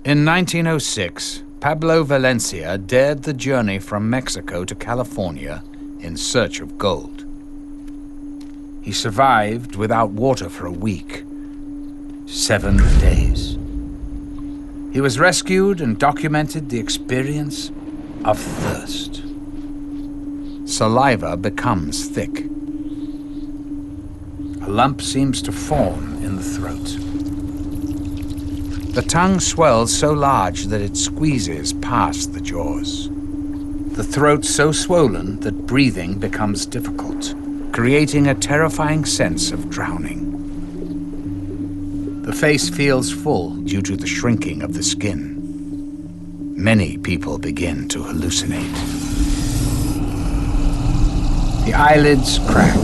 In 1906, Pablo Valencia dared the journey from Mexico to California in search of gold. He survived without water for a week, 7 days. He was rescued and documented the experience of thirst. Saliva becomes thick. A lump seems to form in the throat. The tongue swells so large that it squeezes past the jaws. The throat so swollen that breathing becomes difficult, creating a terrifying sense of drowning. The face feels full due to the shrinking of the skin. Many people begin to hallucinate. The eyelids crack,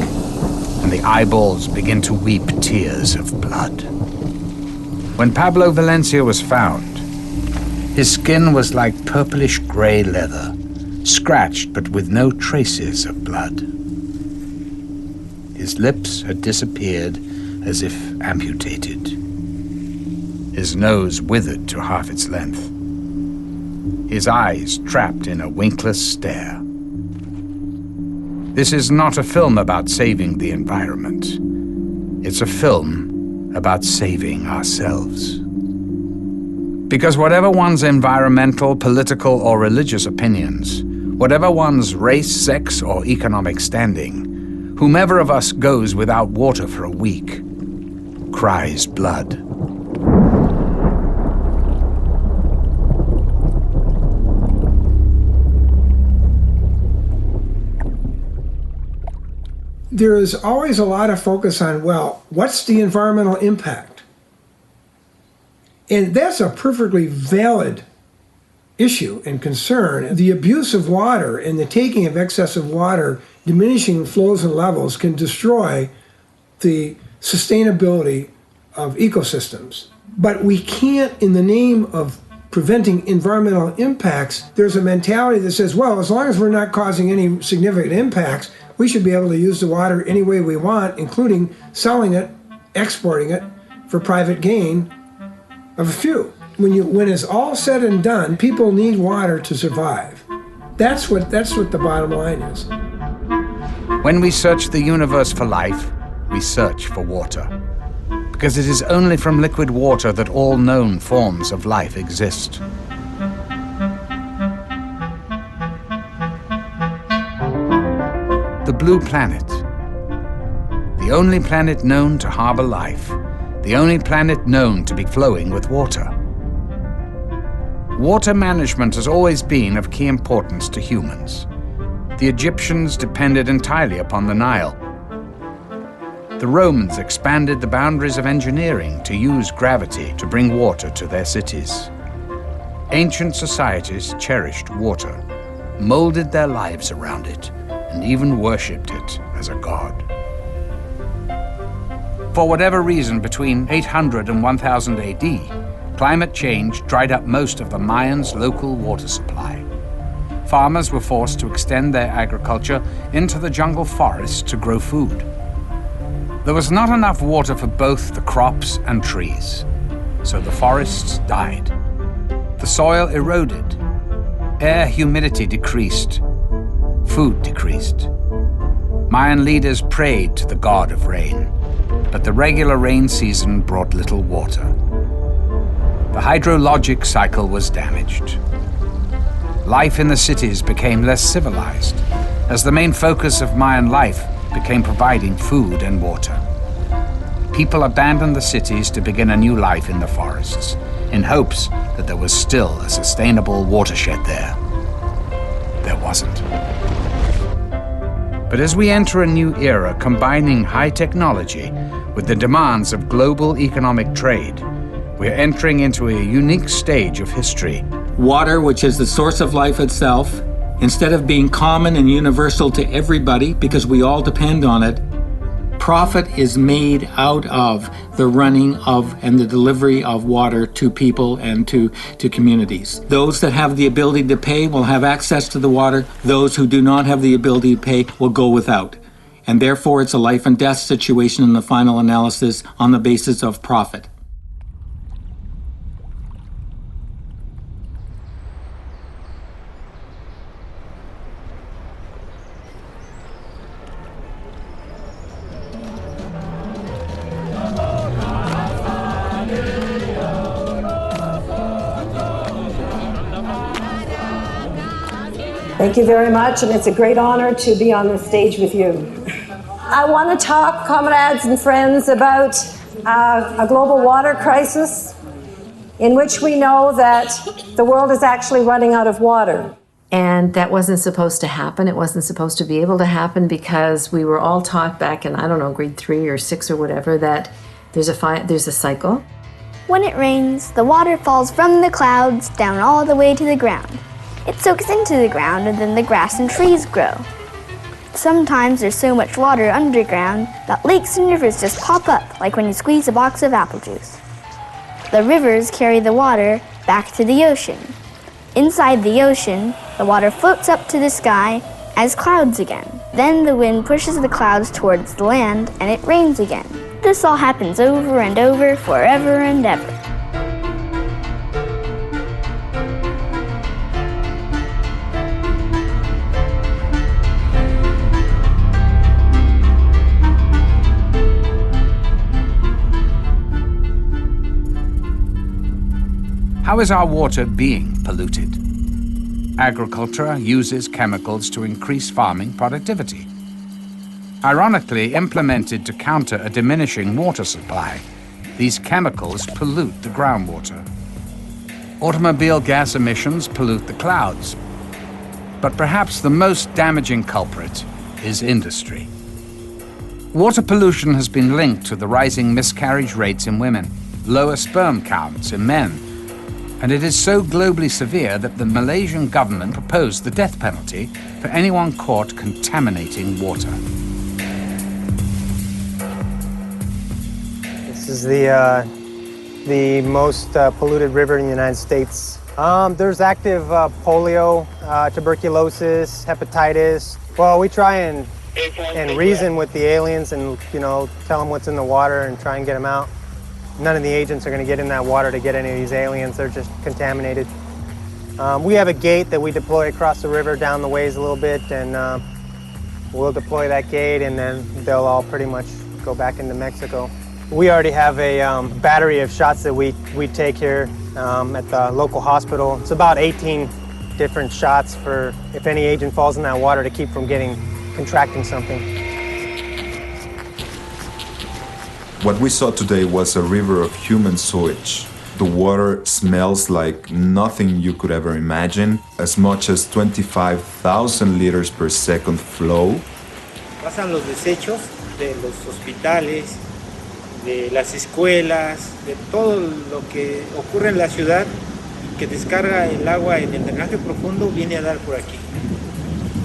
and the eyeballs begin to weep tears of blood. When Pablo Valencia was found, his skin was like purplish gray leather, scratched but with no traces of blood. His lips had disappeared as if amputated. His nose withered to half its length. His eyes trapped in a winkless stare. This is not a film about saving the environment. It's a film about saving ourselves. Because whatever one's environmental, political, or religious opinions, whatever one's race, sex, or economic standing, whomever of us goes without water for a week cries blood. There is always a lot of focus on, well, what's the environmental impact? And that's a perfectly valid issue and concern. The abuse of water and the taking of excessive water, diminishing flows and levels, can destroy the sustainability of ecosystems. But we can't, in the name of preventing environmental impacts, there's a mentality that says, well, as long as we're not causing any significant impacts, we should be able to use the water any way we want, including selling it, exporting it for private gain of a few. When it's all said and done, people need water to survive. That's what the bottom line is. When we search the universe for life, we search for water. Because it is only from liquid water that all known forms of life exist. The blue planet, the only planet known to harbor life, the only planet known to be flowing with water. Water management has always been of key importance to humans. The Egyptians depended entirely upon the Nile. The Romans expanded the boundaries of engineering to use gravity to bring water to their cities. Ancient societies cherished water, molded their lives around it, and even worshipped it as a god. For whatever reason, between 800 and 1000 AD, climate change dried up most of the Mayans' local water supply. Farmers were forced to extend their agriculture into the jungle forests to grow food. There was not enough water for both the crops and trees, so the forests died. The soil eroded, air humidity decreased, food decreased. Mayan leaders prayed to the god of rain, but the regular rain season brought little water. The hydrologic cycle was damaged. Life in the cities became less civilized, as the main focus of Mayan life became providing food and water. People abandoned the cities to begin a new life in the forests, in hopes that there was still a sustainable watershed there. There wasn't. But as we enter a new era combining high technology with the demands of global economic trade, we're entering into a unique stage of history. Water, which is the source of life itself, instead of being common and universal to everybody because we all depend on it, profit is made out of the running of and the delivery of water to people and to communities. Those that have the ability to pay will have access to the water. Those who do not have the ability to pay will go without. And therefore, it's a life and death situation in the final analysis on the basis of profit. Thank you very much, and it's a great honor to be on the stage with you. I want to talk, comrades and friends, about a global water crisis in which we know that the world is actually running out of water. And that wasn't supposed to happen. It wasn't supposed to be able to happen because we were all taught back in, I don't know, grade 3 or 6 or whatever, that there's a cycle. When it rains, the water falls from the clouds down all the way to the ground. It soaks into the ground and then the grass and trees grow. Sometimes there's so much water underground that lakes and rivers just pop up, like when you squeeze a box of apple juice. The rivers carry the water back to the ocean. Inside the ocean, the water floats up to the sky as clouds again. Then the wind pushes the clouds towards the land and it rains again. This all happens over and over, forever and ever. How is our water being polluted? Agriculture uses chemicals to increase farming productivity. Ironically implemented to counter a diminishing water supply, these chemicals pollute the groundwater. Automobile gas emissions pollute the clouds. But perhaps the most damaging culprit is industry. Water pollution has been linked to the rising miscarriage rates in women, lower sperm counts in men, and it is so globally severe that the Malaysian government proposed the death penalty for anyone caught contaminating water. This is the most polluted river in the United States. There's active polio, tuberculosis, hepatitis. Well, we try and reason with the aliens and, tell them what's in the water and try and get them out. None of the agents are going to get in that water to get any of these aliens. They're just contaminated. We have a gate that we deploy across the river down the ways a little bit, and we'll deploy that gate, and then they'll all pretty much go back into Mexico. We already have a battery of shots that we take here at the local hospital. It's about 18 different shots for if any agent falls in that water to keep from contracting something. What we saw today was a river of human sewage. The water smells like nothing you could ever imagine, as much as 25,000 liters per second flow. Pasan los desechos de los hospitales, de las escuelas, de todo lo que ocurre en la ciudad y que descarga el agua en el drenaje profundo viene a dar por aquí.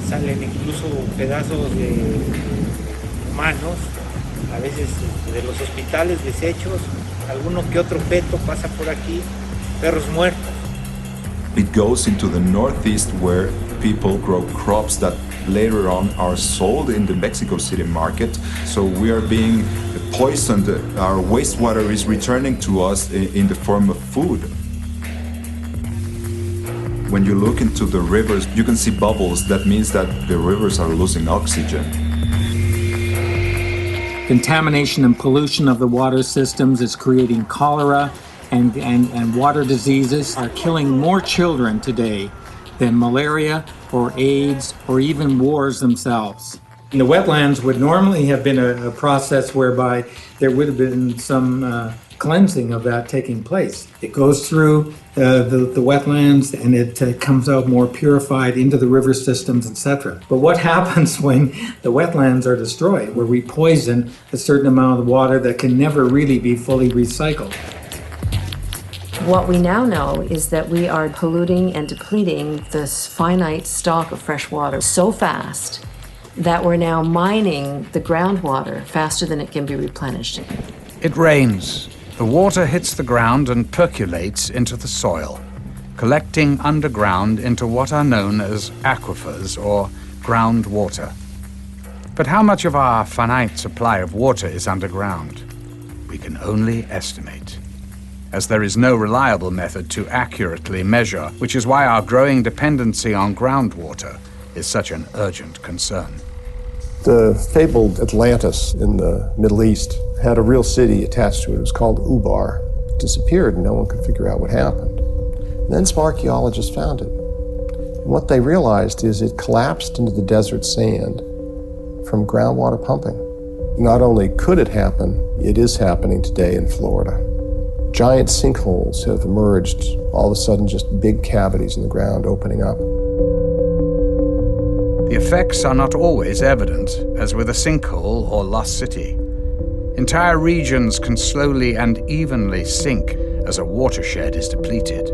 Salen incluso pedazos de humanos, a veces de los hospitales, desechos, alguno que otro feto pasa por aquí, perros muertos. It goes into the northeast where people grow crops that later on are sold in the Mexico City market. So we are being poisoned. Our wastewater is returning to us in the form of food. When you look into the rivers, you can see bubbles. That means that the rivers are losing oxygen. Contamination and pollution of the water systems is creating cholera, and water diseases are killing more children today than malaria or AIDS or even wars themselves. The wetlands would normally have been a process whereby there would have been some cleansing of that taking place. It goes through the wetlands and it comes out more purified into the river systems, etc. But what happens when the wetlands are destroyed, where we poison a certain amount of water that can never really be fully recycled? What we now know is that we are polluting and depleting this finite stock of fresh water so fast that we're now mining the groundwater faster than it can be replenished. It rains. The water hits the ground and percolates into the soil, collecting underground into what are known as aquifers or groundwater. But how much of our finite supply of water is underground? We can only estimate, as there is no reliable method to accurately measure, which is why our growing dependency on groundwater is such an urgent concern. The fabled Atlantis in the Middle East had a real city attached to it. It was called Ubar. It disappeared and no one could figure out what happened. And then some archaeologists found it. And what they realized is it collapsed into the desert sand from groundwater pumping. Not only could it happen, it is happening today in Florida. Giant sinkholes have emerged, all of a sudden just big cavities in the ground opening up. The effects are not always evident, as with a sinkhole or lost city. Entire regions can slowly and evenly sink as a watershed is depleted.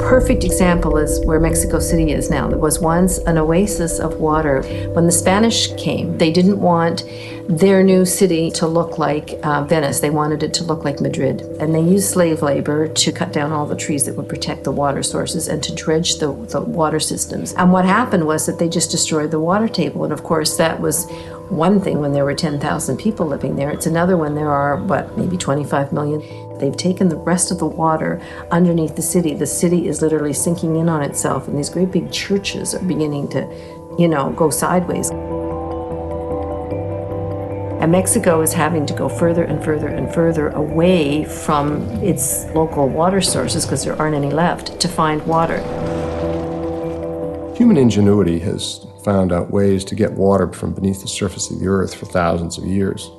Perfect example is where Mexico City is now. There was once an oasis of water. When the Spanish came, they didn't want their new city to look like Venice. They wanted it to look like Madrid. And they used slave labor to cut down all the trees that would protect the water sources and to dredge the water systems. And what happened was that they just destroyed the water table. And of course, that was one thing when there were 10,000 people living there. It's another when there are, maybe 25 million. They've taken the rest of the water underneath the city. The city is literally sinking in on itself, and these great big churches are beginning to, go sideways. And Mexico is having to go further and further and further away from its local water sources, because there aren't any left, to find water. Human ingenuity has found out ways to get water from beneath the surface of the earth for thousands of years.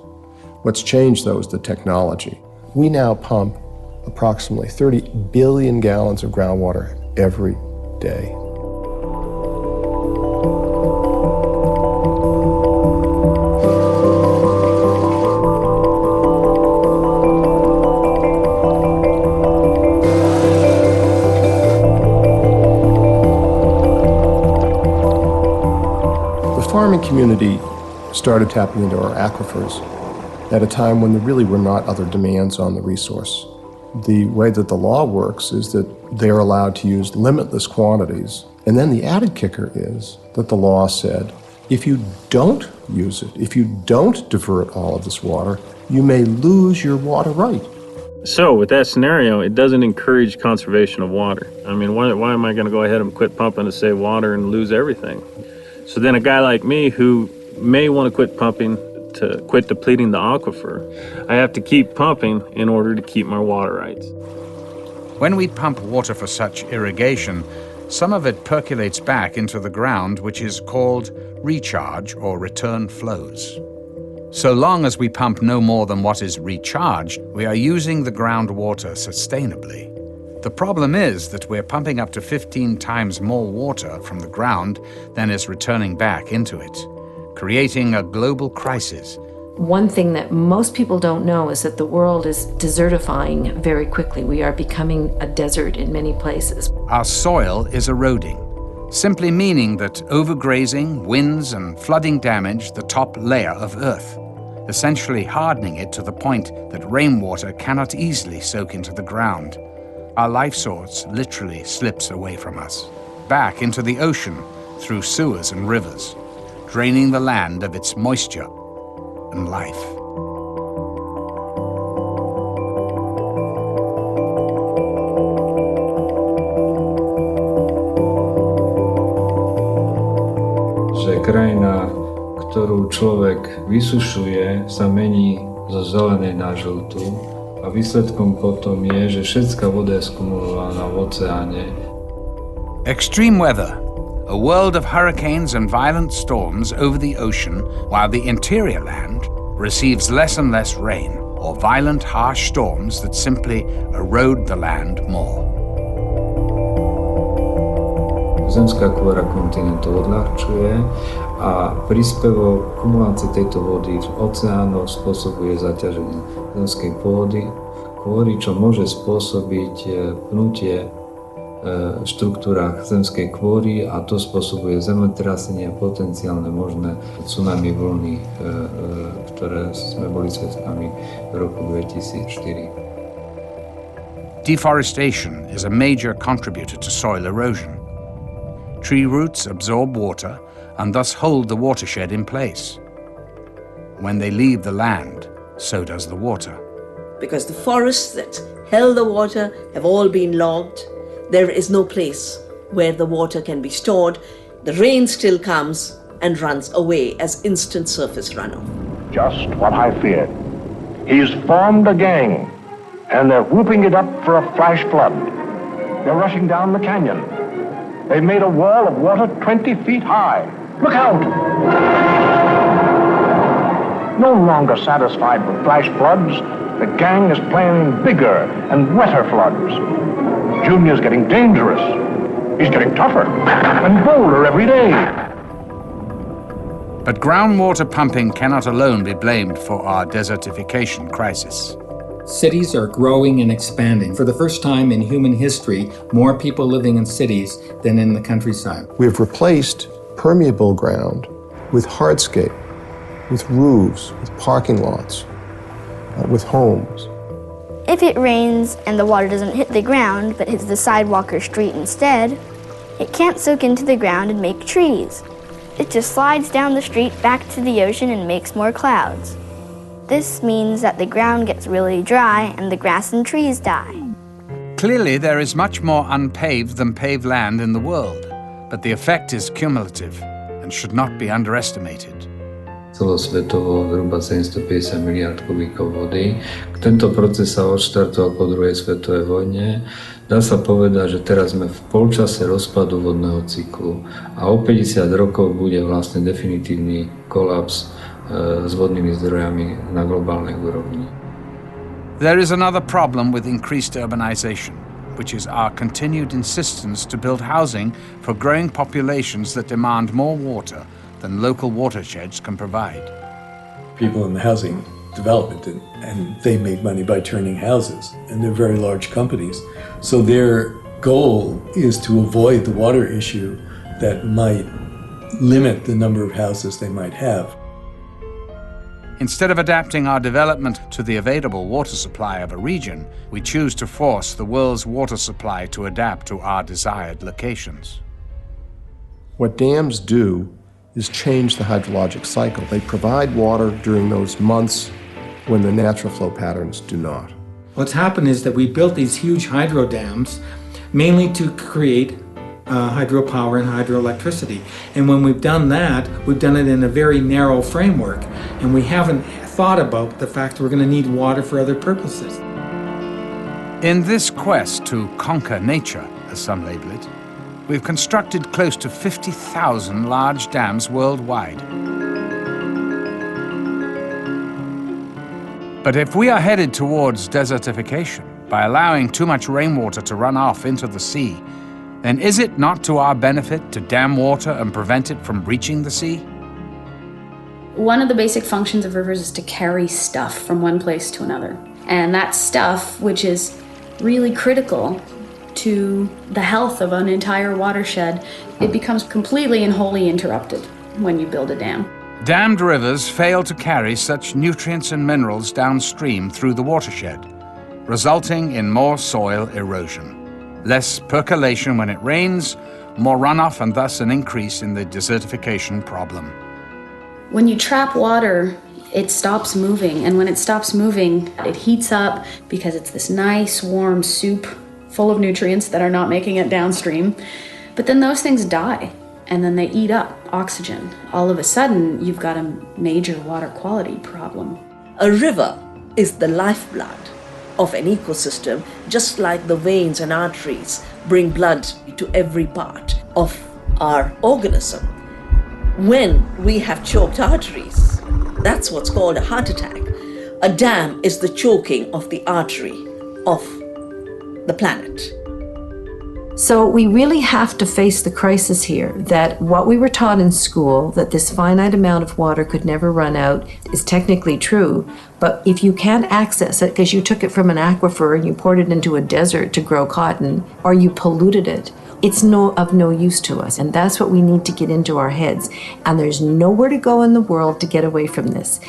What's changed, though, is the technology. We now pump approximately 30 billion gallons of groundwater every day. The farming community started tapping into our aquifers at a time when there really were not other demands on the resource. The way that the law works is that they're allowed to use limitless quantities. And then the added kicker is that the law said, if you don't use it, if you don't divert all of this water, you may lose your water right. So with that scenario, it doesn't encourage conservation of water. I mean, why am I going to go ahead and quit pumping to save water and lose everything? So then a guy like me who may want to quit pumping to quit depleting the aquifer, I have to keep pumping in order to keep my water rights. When we pump water for such irrigation, some of it percolates back into the ground, which is called recharge or return flows. So long as we pump no more than what is recharged, we are using the groundwater sustainably. The problem is that we're pumping up to 15 times more water from the ground than is returning back into it, creating a global crisis. One thing that most people don't know is that the world is desertifying very quickly. We are becoming a desert in many places. Our soil is eroding, simply meaning that overgrazing, winds, and flooding damage the top layer of earth, essentially hardening it to the point that rainwater cannot easily soak into the ground. Our life source literally slips away from us, back into the ocean through sewers and rivers, draining the land of its moisture and life. Že krajina, ktorú človek vysušuje, sa mení zo zelenej na žltú a výsledkom potom je, že všetká voda je skumulovaná v oceáne. Extreme weather. A world of hurricanes and violent storms over the ocean, while the interior land receives less and less rain. or violent, harsh storms that simply erode the land more. Zemská kôra kontinentu odľahčuje a príspevok kumulácie tejto vody v oceánoch spôsobuje zaťaženie zemskej pôdy, kôry, čo môže spôsobiť pnutie v štruktúrách zemskej kôry a to spôsobuje zemetrasenie a potenciálne možné tsunami vlny, ktoré sme boli svedkami v roku 2004. Deforestation is a major contributor to soil erosion. Tree roots absorb water and thus hold the watershed in place. When they leave the land, so does the water. Because the forests that held the water have all been logged, there is no place where the water can be stored. The rain still comes and runs away as instant surface runoff. Just what I feared. He's formed a gang, and they're whooping it up for a flash flood. They're rushing down the canyon. They've made a wall of water 20 feet high. Look out! No longer satisfied with flash floods, the gang is planning bigger and wetter floods. Junior's getting dangerous. He's getting tougher and bolder every day. But groundwater pumping cannot alone be blamed for our desertification crisis. Cities are growing and expanding. For the first time in human history, more people living in cities than in the countryside. We have replaced permeable ground with hardscape, with roofs, with parking lots, with homes. If it rains and the water doesn't hit the ground but hits the sidewalk or street instead, it can't soak into the ground and make trees. It just slides down the street back to the ocean and makes more clouds. This means that the ground gets really dry and the grass and trees die. Clearly, there is much more unpaved than paved land in the world, but the effect is cumulative and should not be underestimated. Celosvetovo zhruba 750 miliard kubíkov vody. Tento proces sa odštartoval po druhej svetovej vojne. Dá sa povedať, že teraz sme v polčase rozpadu vodného cyklu a o 50 rokov bude vlastne definitívny kolaps s vodnými zdrojami na globálnej úrovni. There is another problem with increased urbanization, which is our continued insistence to build housing for growing populations that demand more water than local watersheds can provide. People in the housing development and they make money by turning houses, and they're very large companies. So their goal is to avoid the water issue that might limit the number of houses they might have. Instead of adapting our development to the available water supply of a region, we choose to force the world's water supply to adapt to our desired locations. What dams do is change the hydrologic cycle. They provide water during those months when the natural flow patterns do not. What's happened is that we built these huge hydro dams mainly to create hydropower and hydroelectricity. And when we've done that, we've done it in a very narrow framework, and we haven't thought about the fact that we're going to need water for other purposes. In this quest to conquer nature, as some label it, we've constructed close to 50,000 large dams worldwide. But if we are headed towards desertification by allowing too much rainwater to run off into the sea, then is it not to our benefit to dam water and prevent it from reaching the sea? One of the basic functions of rivers is to carry stuff from one place to another. And that stuff, which is really critical to the health of an entire watershed, it becomes completely and wholly interrupted when you build a dam. Dammed rivers fail to carry such nutrients and minerals downstream through the watershed, resulting in more soil erosion. Less percolation when it rains, more runoff, and thus an increase in the desertification problem. When you trap water, it stops moving, and when it stops moving, it heats up because it's this nice warm soup full of nutrients that are not making it downstream. But then those things die, and then they eat up oxygen. All of a sudden, you've got a major water quality problem. A river is the lifeblood of an ecosystem, just like the veins and arteries bring blood to every part of our organism. When we have choked arteries, that's what's called a heart attack. A dam is the choking of the artery of the planet. So we really have to face the crisis here that what we were taught in school, that this finite amount of water could never run out, is technically true. But if you can't access it because you took it from an aquifer and you poured it into a desert to grow cotton, or you polluted it, it's of no use to us. And that's what we need to get into our heads. And there's nowhere to go in the world to get away from this.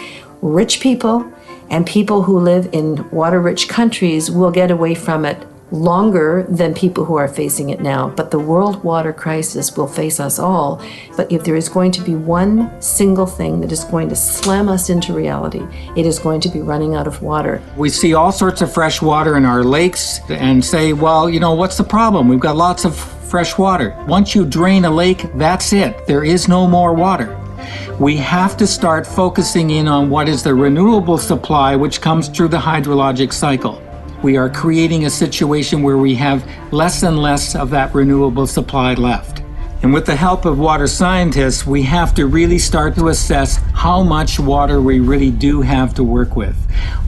Rich people and people who live in water-rich countries will get away from it longer than people who are facing it now. But the world water crisis will face us all. But if there is going to be one single thing that is going to slam us into reality, it is going to be running out of water. We see all sorts of fresh water in our lakes and say, well, what's the problem? We've got lots of fresh water. Once you drain a lake, that's it. There is no more water. We have to start focusing in on what is the renewable supply, which comes through the hydrologic cycle. We are creating a situation where we have less and less of that renewable supply left. And with the help of water scientists, we have to really start to assess how much water we really do have to work with.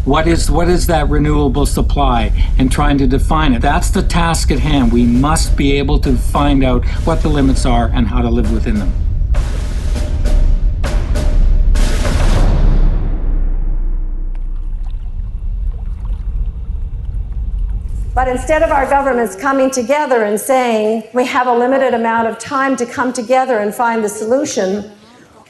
What is that renewable supply, and trying to define it. That's the task at hand. We must be able to find out what the limits are and how to live within them. But instead of our governments coming together and saying, we have a limited amount of time to come together and find the solution,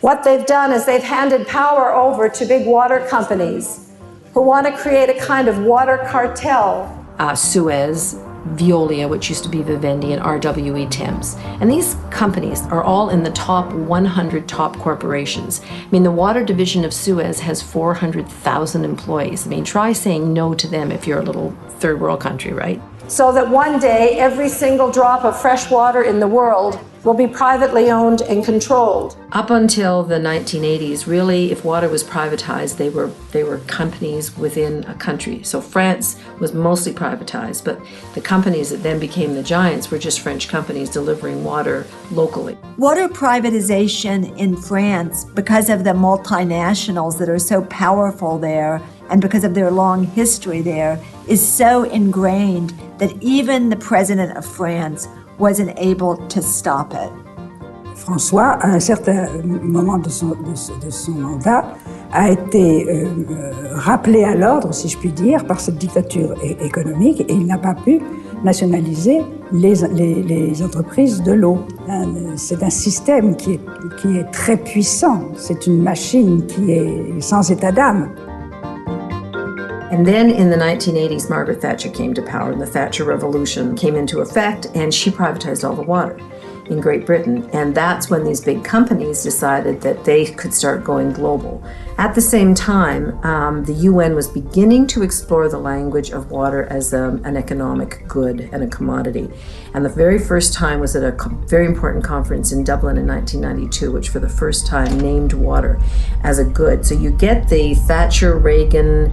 what they've done is they've handed power over to big water companies who want to create a kind of water cartel. Suez, Veolia, which used to be Vivendi, and RWE Thames. And these companies are all in the top 100 top corporations. I mean, the water division of Suez has 400,000 employees. I mean, try saying no to them if you're a little third world country, right? So that one day, every single drop of fresh water in the world will be privately owned and controlled. Up until the 1980s, really, if water was privatized, they were companies within a country. So France was mostly privatized, but the companies that then became the giants were just French companies delivering water locally. Water privatization in France, because of the multinationals that are so powerful there, and because of their long history there, is so ingrained that even the president of France wasn't able to stop it. François, à un certain moment de son mandat, a été rappelé à l'ordre, si je puis dire, par cette dictature économique, et il n'a pas pu nationaliser les entreprises de l'eau. C'est un système qui est très puissant, c'est une machine qui est sans état d'âme. And then in the 1980s, Margaret Thatcher came to power, and the Thatcher Revolution came into effect, and she privatized all the water in Great Britain. And that's when these big companies decided that they could start going global. At the same time, the UN was beginning to explore the language of water as an economic good and a commodity. And the very first time was at a very important conference in Dublin in 1992, which for the first time named water as a good. So you get the Thatcher-Reagan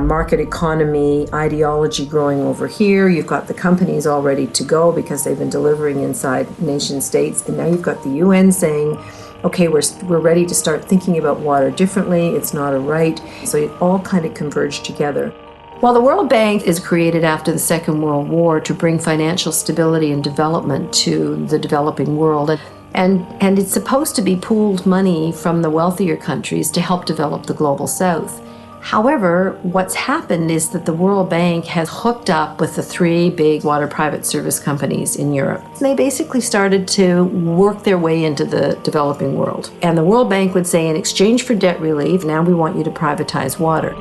market economy ideology growing over here. You've got the companies all ready to go because they've been delivering inside nation states. And now you've got the UN saying, okay, we're ready to start thinking about water differently. It's not a right. So it all kind of converged together. Well, the World Bank is created after the Second World War to bring financial stability and development to the developing world. And it's supposed to be pooled money from the wealthier countries to help develop the global south. However, what's happened is that the World Bank has hooked up with the three big water private service companies in Europe. They basically started to work their way into the developing world. And the World Bank would say, in exchange for debt relief, now we want you to privatize water.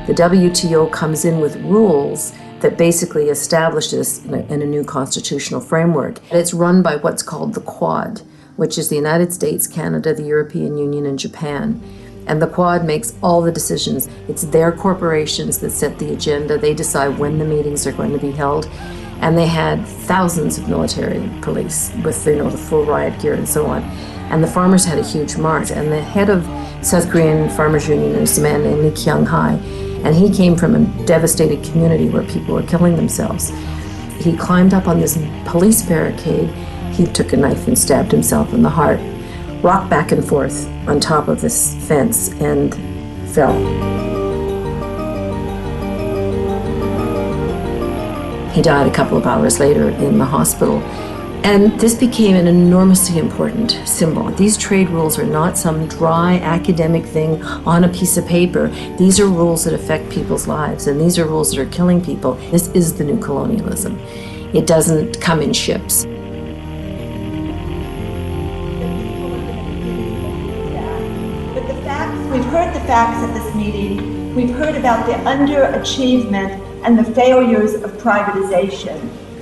The WTO comes in with rules that basically establish this in a new constitutional framework. It's run by what's called the Quad, which is the United States, Canada, the European Union, and Japan. And the Quad makes all the decisions. It's their corporations that set the agenda. They decide when the meetings are going to be held. And they had thousands of military police with the full riot gear and so on. and the farmers had a huge march. And the head of South Korean Farmers Union is a man named Lee Kyung-hae, and he came from a devastated community where people were killing themselves. He climbed up on this police barricade. He took a knife and stabbed himself in the heart, rocked back and forth on top of this fence, and fell. He died a couple of hours later in the hospital. And this became an enormously important symbol. These trade rules are not some dry academic thing on a piece of paper. These are rules that affect people's lives, and these are rules that are killing people. This is the new colonialism. It doesn't come in ships. But the facts, we've heard the facts at this meeting. We've heard about the underachievement and the failures of privatization.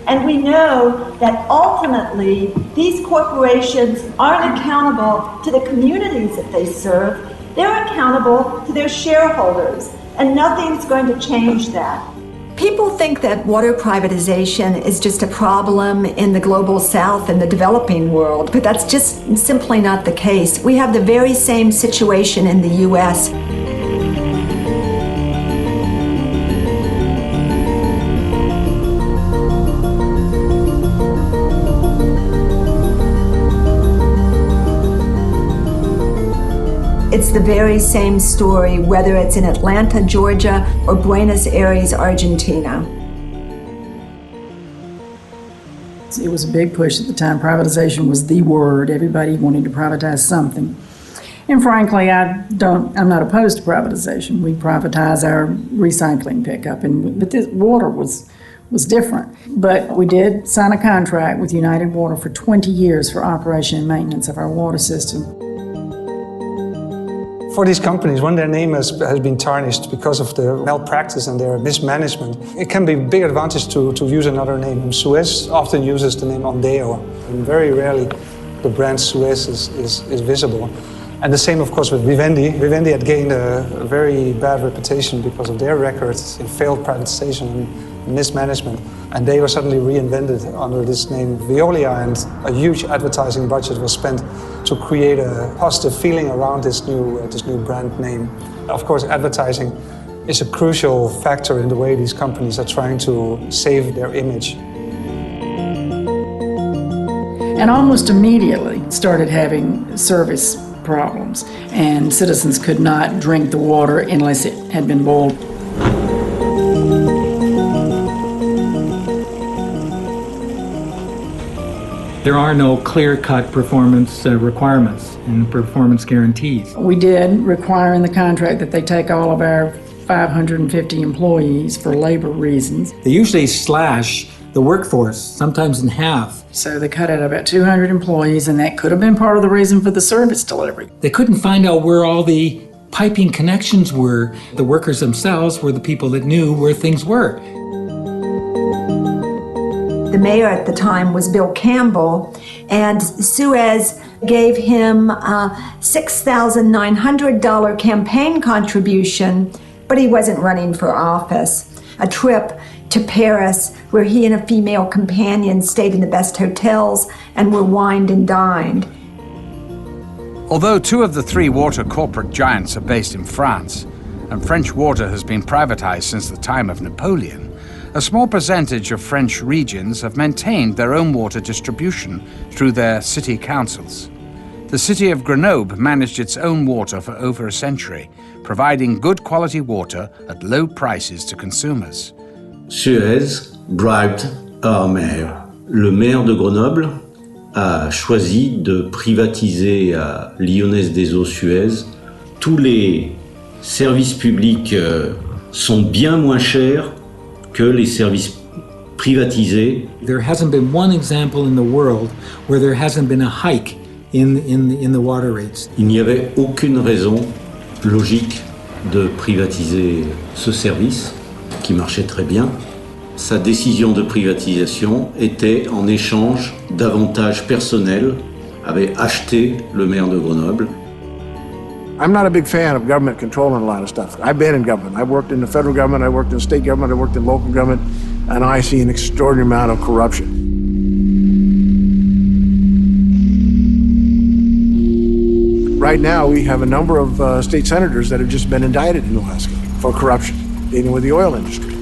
And we know that ultimately, these corporations aren't accountable to the communities that they serve. They're accountable to their shareholders, and nothing's going to change that. People think that water privatization is just a problem in the global south and the developing world, but that's just simply not the case. We have the very same situation in the US. It's the very same story, whether it's in Atlanta, Georgia, or Buenos Aires, Argentina. It was a big push at the time. Privatization was the word. Everybody wanted to privatize something. And frankly, I'm not opposed to privatization. We privatize our recycling pickup, but this water was different. But we did sign a contract with United Water for 20 years for operation and maintenance of our water system. For these companies, when their name has been tarnished because of their malpractice and their mismanagement, it can be a big advantage to use another name. Suez often uses the name Ondeo, and very rarely the brand Suez is visible. And the same, of course, with Vivendi. Vivendi had gained a very bad reputation because of their records in failed privatization and mismanagement. And they were suddenly reinvented under this name Veolia, and a huge advertising budget was spent to create a positive feeling around this new brand name. Of course, advertising is a crucial factor in the way these companies are trying to save their image. And almost immediately started having service problems, and citizens could not drink the water unless it had been boiled. There are no clear-cut performance requirements and performance guarantees. We did require in the contract that they take all of our 550 employees for labor reasons. They usually slash the workforce, sometimes in half. So they cut out about 200 employees, and that could have been part of the reason for the service delivery. They couldn't find out where all the piping connections were. The workers themselves were the people that knew where things were. The mayor at the time was Bill Campbell, and Suez gave him a $6,900 campaign contribution, but he wasn't running for office. A trip to Paris where he and a female companion stayed in the best hotels and were wined and dined. Although two of the three water corporate giants are based in France, and French water has been privatized since the time of Napoleon, a small percentage of French regions have maintained their own water distribution through their city councils. The city of Grenoble managed its own water for over a century, providing good quality water at low prices to consumers. Suez bribed our mayor. Le maire de Grenoble a choisi de privatiser à Lyonnaise des Eaux Suez. Tous les services publics sont bien moins chers que les services privatisés. There hasn't been one example in the world where there hasn't been a hike in the water rates. Il n'y avait aucune raison logique de privatiser ce service qui marchait très bien. Sa décision de privatisation était en échange d'avantages personnels, avait acheté le maire de Grenoble. I'm not a big fan of government controlling a lot of stuff. I've been in government. I've worked in the federal government, I worked in state government, I worked in local government, and I see an extraordinary amount of corruption. Right now, we have a number of state senators that have just been indicted in Alaska for corruption, dealing with the oil industry.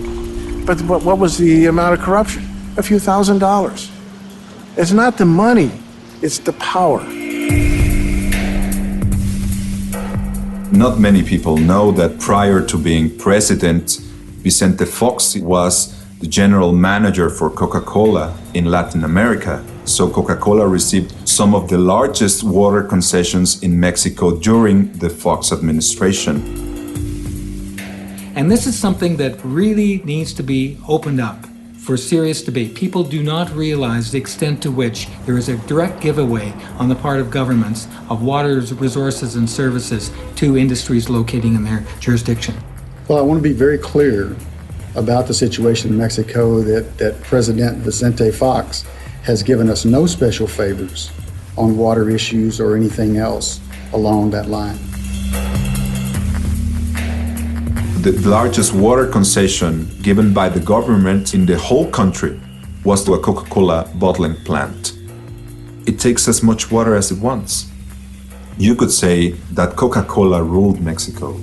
But what was the amount of corruption? A few $1,000s. It's not the money, it's the power. Not many people know that prior to being president, Vicente Fox was the general manager for Coca-Cola in Latin America. So Coca-Cola received some of the largest water concessions in Mexico during the Fox administration. And this is something that really needs to be opened up for serious debate. People do not realize the extent to which there is a direct giveaway on the part of governments of water resources and services to industries locating in their jurisdiction. Well, I want to be very clear about the situation in Mexico that President Vicente Fox has given us no special favors on water issues or anything else along that line. The largest water concession given by the government in the whole country was to a Coca-Cola bottling plant. It takes as much water as it wants. You could say that Coca-Cola ruled Mexico.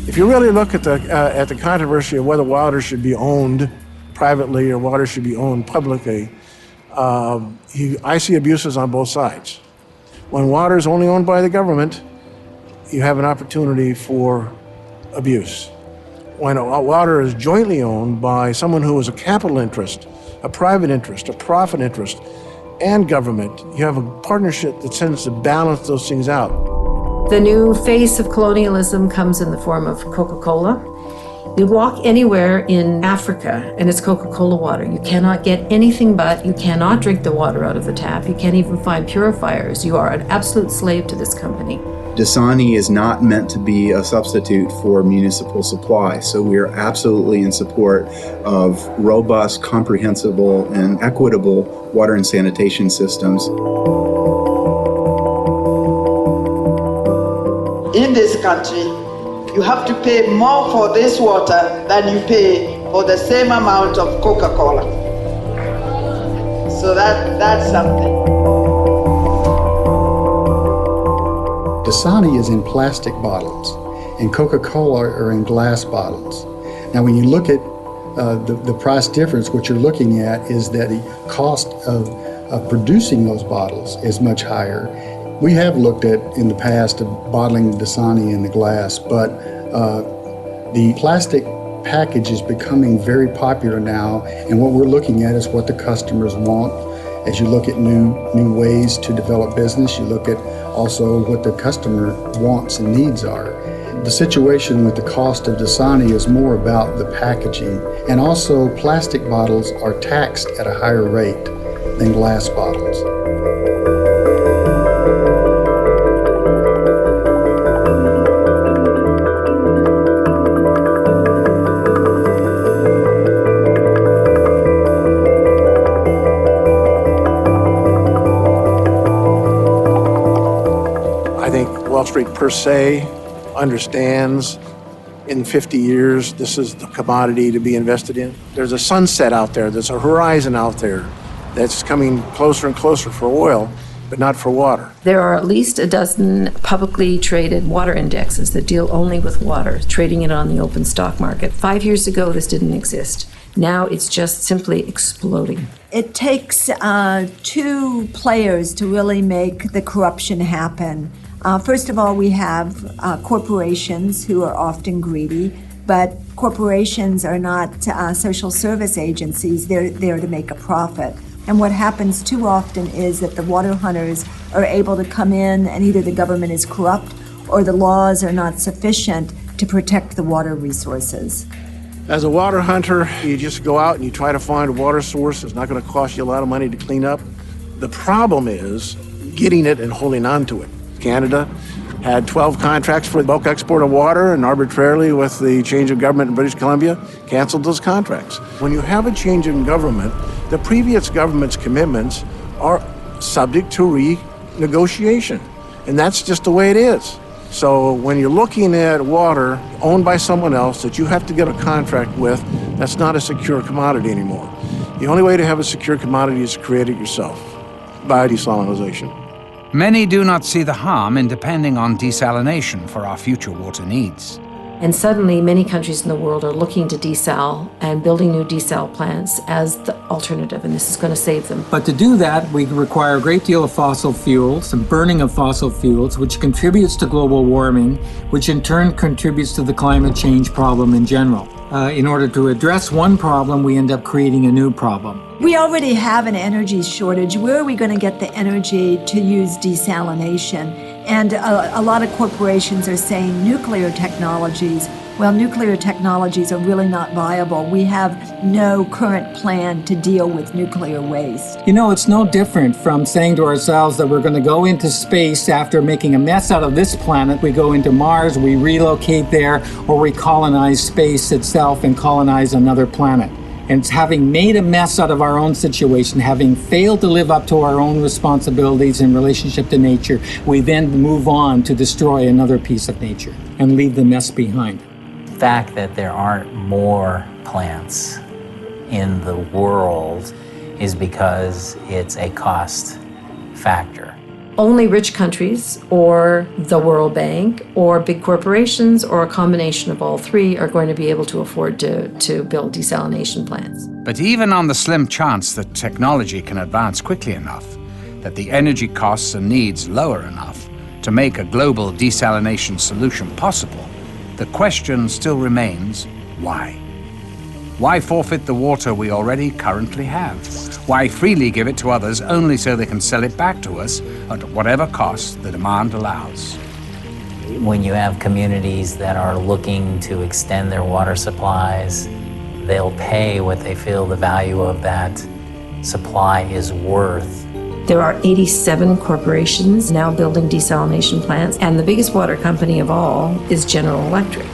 If you really look at the controversy of whether water should be owned privately or water should be owned publicly, I see abuses on both sides. When water is only owned by the government, you have an opportunity for abuse. When water is jointly owned by someone who is a capital interest, a private interest, a profit interest, and government, you have a partnership that tends to balance those things out. The new face of colonialism comes in the form of Coca-Cola. You walk anywhere in Africa and it's Coca-Cola water. You cannot get anything but, you cannot drink the water out of the tap. You can't even find purifiers. You are an absolute slave to this company. Dasani is not meant to be a substitute for municipal supply, so we are absolutely in support of robust, comprehensible, and equitable water and sanitation systems. In this country, you have to pay more for this water than you pay for the same amount of Coca-Cola. So that's something. Dasani is in plastic bottles, and Coca-Cola are in glass bottles. Now, when you look at the price difference, what you're looking at is that the cost of producing those bottles is much higher. We have looked at, in the past, of bottling Dasani in the glass, but the plastic package is becoming very popular now, and what we're looking at is what the customers want. As you look at new ways to develop business, you look at also what the customer wants and needs are. The situation with the cost of Dasani is more about the packaging, and also plastic bottles are taxed at a higher rate than glass bottles. Wall Street per se understands in 50 years this is the commodity to be invested in. There's a sunset out there, there's a horizon out there that's coming closer and closer for oil, but not for water. There are at least a dozen publicly traded water indexes that deal only with water, trading it on the open stock market. 5 years ago, this didn't exist. Now it's just simply exploding. It takes two players to really make the corruption happen. First of all, we have corporations who are often greedy, but corporations are not social service agencies. They're there to make a profit. And what happens too often is that the water hunters are able to come in and either the government is corrupt or the laws are not sufficient to protect the water resources. As a water hunter, you just go out and you try to find a water source. It's not going to cost you a lot of money to clean up. The problem is getting it and holding on to it. Canada had 12 contracts for bulk export of water, and arbitrarily, with the change of government in British Columbia, canceled those contracts. When you have a change in government, the previous government's commitments are subject to renegotiation, and that's just the way it is. So when you're looking at water owned by someone else that you have to get a contract with, that's not a secure commodity anymore. The only way to have a secure commodity is to create it yourself by desalinization. Many do not see the harm in depending on desalination for our future water needs. And suddenly, many countries in the world are looking to desal and building new desal plants as the alternative, and this is going to save them. But to do that, we require a great deal of fossil fuels and burning of fossil fuels, which contributes to global warming, which in turn contributes to the climate change problem in general. In order to address one problem, we end up creating a new problem. We already have an energy shortage. Where are we going to get the energy to use desalination? And a lot of corporations are saying nuclear technologies. Well, nuclear technologies are really not viable. We have no current plan to deal with nuclear waste. You know, it's no different from saying to ourselves that we're going to go into space after making a mess out of this planet. We go into Mars, we relocate there, or we colonize space itself and colonize another planet. And having made a mess out of our own situation, having failed to live up to our own responsibilities in relationship to nature, we then move on to destroy another piece of nature and leave the mess behind. The fact that there aren't more plants in the world is because it's a cost factor. Only rich countries or the World Bank or big corporations or a combination of all three are going to be able to afford to build desalination plants. But even on the slim chance that technology can advance quickly enough, that the energy costs and needs lower enough to make a global desalination solution possible, the question still remains, why? Why forfeit the water we already currently have? Why freely give it to others only so they can sell it back to us at whatever cost the demand allows? When you have communities that are looking to extend their water supplies, they'll pay what they feel the value of that supply is worth. There are 87 corporations now building desalination plants, and the biggest water company of all is General Electric,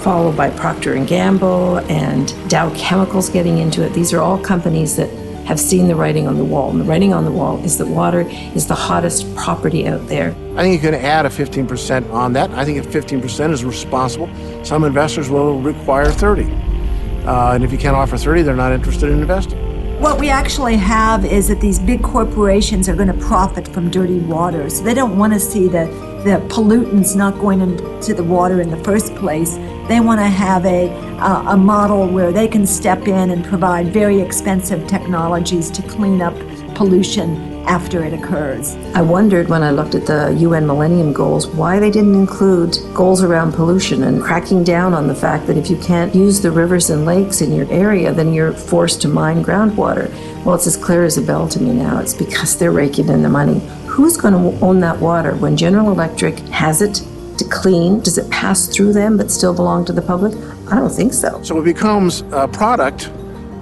followed by Procter & Gamble and Dow Chemicals getting into it. These are all companies that have seen the writing on the wall. And the writing on the wall is that water is the hottest property out there. I think you can add a 15% on that. I think if 15% is responsible, some investors will require 30. And if you can't offer 30, they're not interested in investing. What we actually have is that these big corporations are going to profit from dirty water. So they don't want to see the pollutants not going into the water in the first place. They want to have a model where they can step in and provide very expensive technologies to clean up pollution after it occurs. I wondered when I looked at the UN Millennium Goals why they didn't include goals around pollution and cracking down on the fact that if you can't use the rivers and lakes in your area, then you're forced to mine groundwater. Well, it's as clear as a bell to me now. It's because they're raking in the money. Who's going to own that water? When General Electric has it to clean, does it pass through them but still belong to the public? I don't think so. So it becomes a product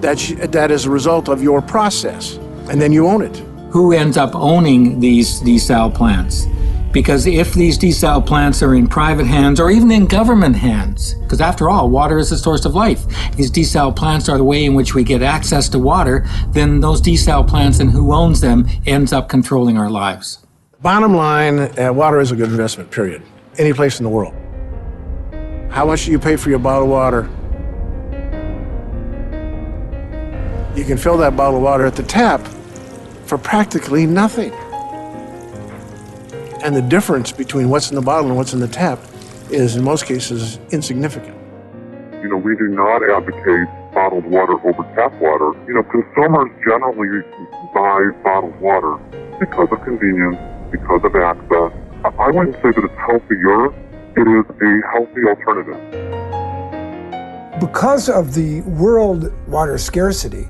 that is a result of your process, and then you own it. Who ends up owning these desal plants? Because if these desal plants are in private hands or even in government hands, because after all, water is the source of life. These desal plants are the way in which we get access to water, then those desal plants and who owns them ends up controlling our lives. Bottom line, water is a good investment, period. Any place in the world. How much do you pay for your bottle of water? You can fill that bottle of water at the tap for practically nothing. And the difference between what's in the bottle and what's in the tap is, in most cases, insignificant. You know, we do not advocate bottled water over tap water. You know, consumers generally buy bottled water because of convenience, because of access. I wouldn't say that it's healthier. It is a healthy alternative. Because of the world water scarcity,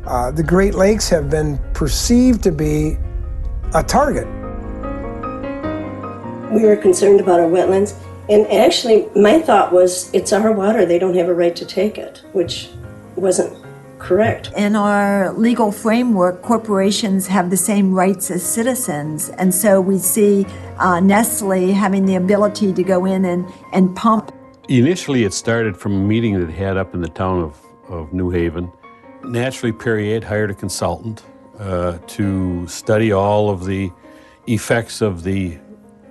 the Great Lakes have been perceived to be a target. We were concerned about our wetlands, and actually my thought was it's our water, they don't have a right to take it, which wasn't correct. In our legal framework, corporations have the same rights as citizens, and so we see Nestle having the ability to go in and pump. Initially, it started from a meeting that had up in the town of New Haven. Naturally, Perrier hired a consultant to study all of the effects of the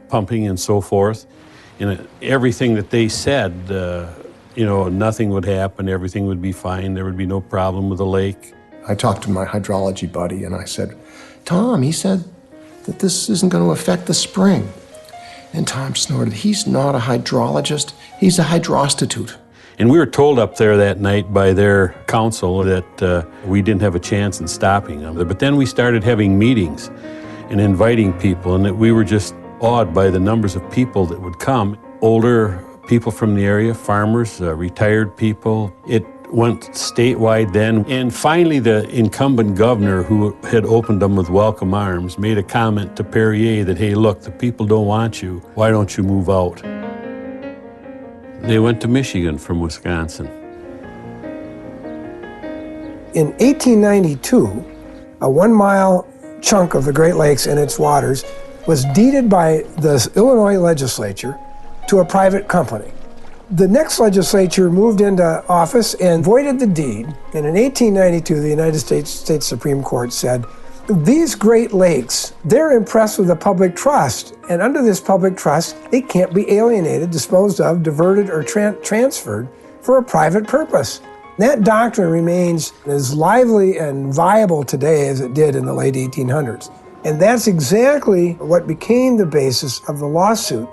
pumping and so forth. And everything that they said, you know, nothing would happen, everything would be fine, there would be no problem with the lake. I talked to my hydrology buddy and I said, Tom, he said, that this isn't going to affect the spring. And Tom snorted, he's not a hydrologist, he's a hydrostitute. And we were told up there that night by their council that we didn't have a chance in stopping them. But then we started having meetings and inviting people, and that we were just awed by the numbers of people that would come. Older people from the area, farmers, retired people. It went statewide then. And finally, the incumbent governor, who had opened them with welcome arms, made a comment to Perrier that, hey, look, the people don't want you. Why don't you move out? They went to Michigan from Wisconsin. In 1892, a 1-mile chunk of the Great Lakes and its waters was deeded by the Illinois legislature to a private company. The next legislature moved into office and voided the deed, and in 1892, the United States Supreme Court said, these Great Lakes, they're impressed with the public trust, and under this public trust, they can't be alienated, disposed of, diverted, or transferred for a private purpose. That doctrine remains as lively and viable today as it did in the late 1800s. And that's exactly what became the basis of the lawsuit.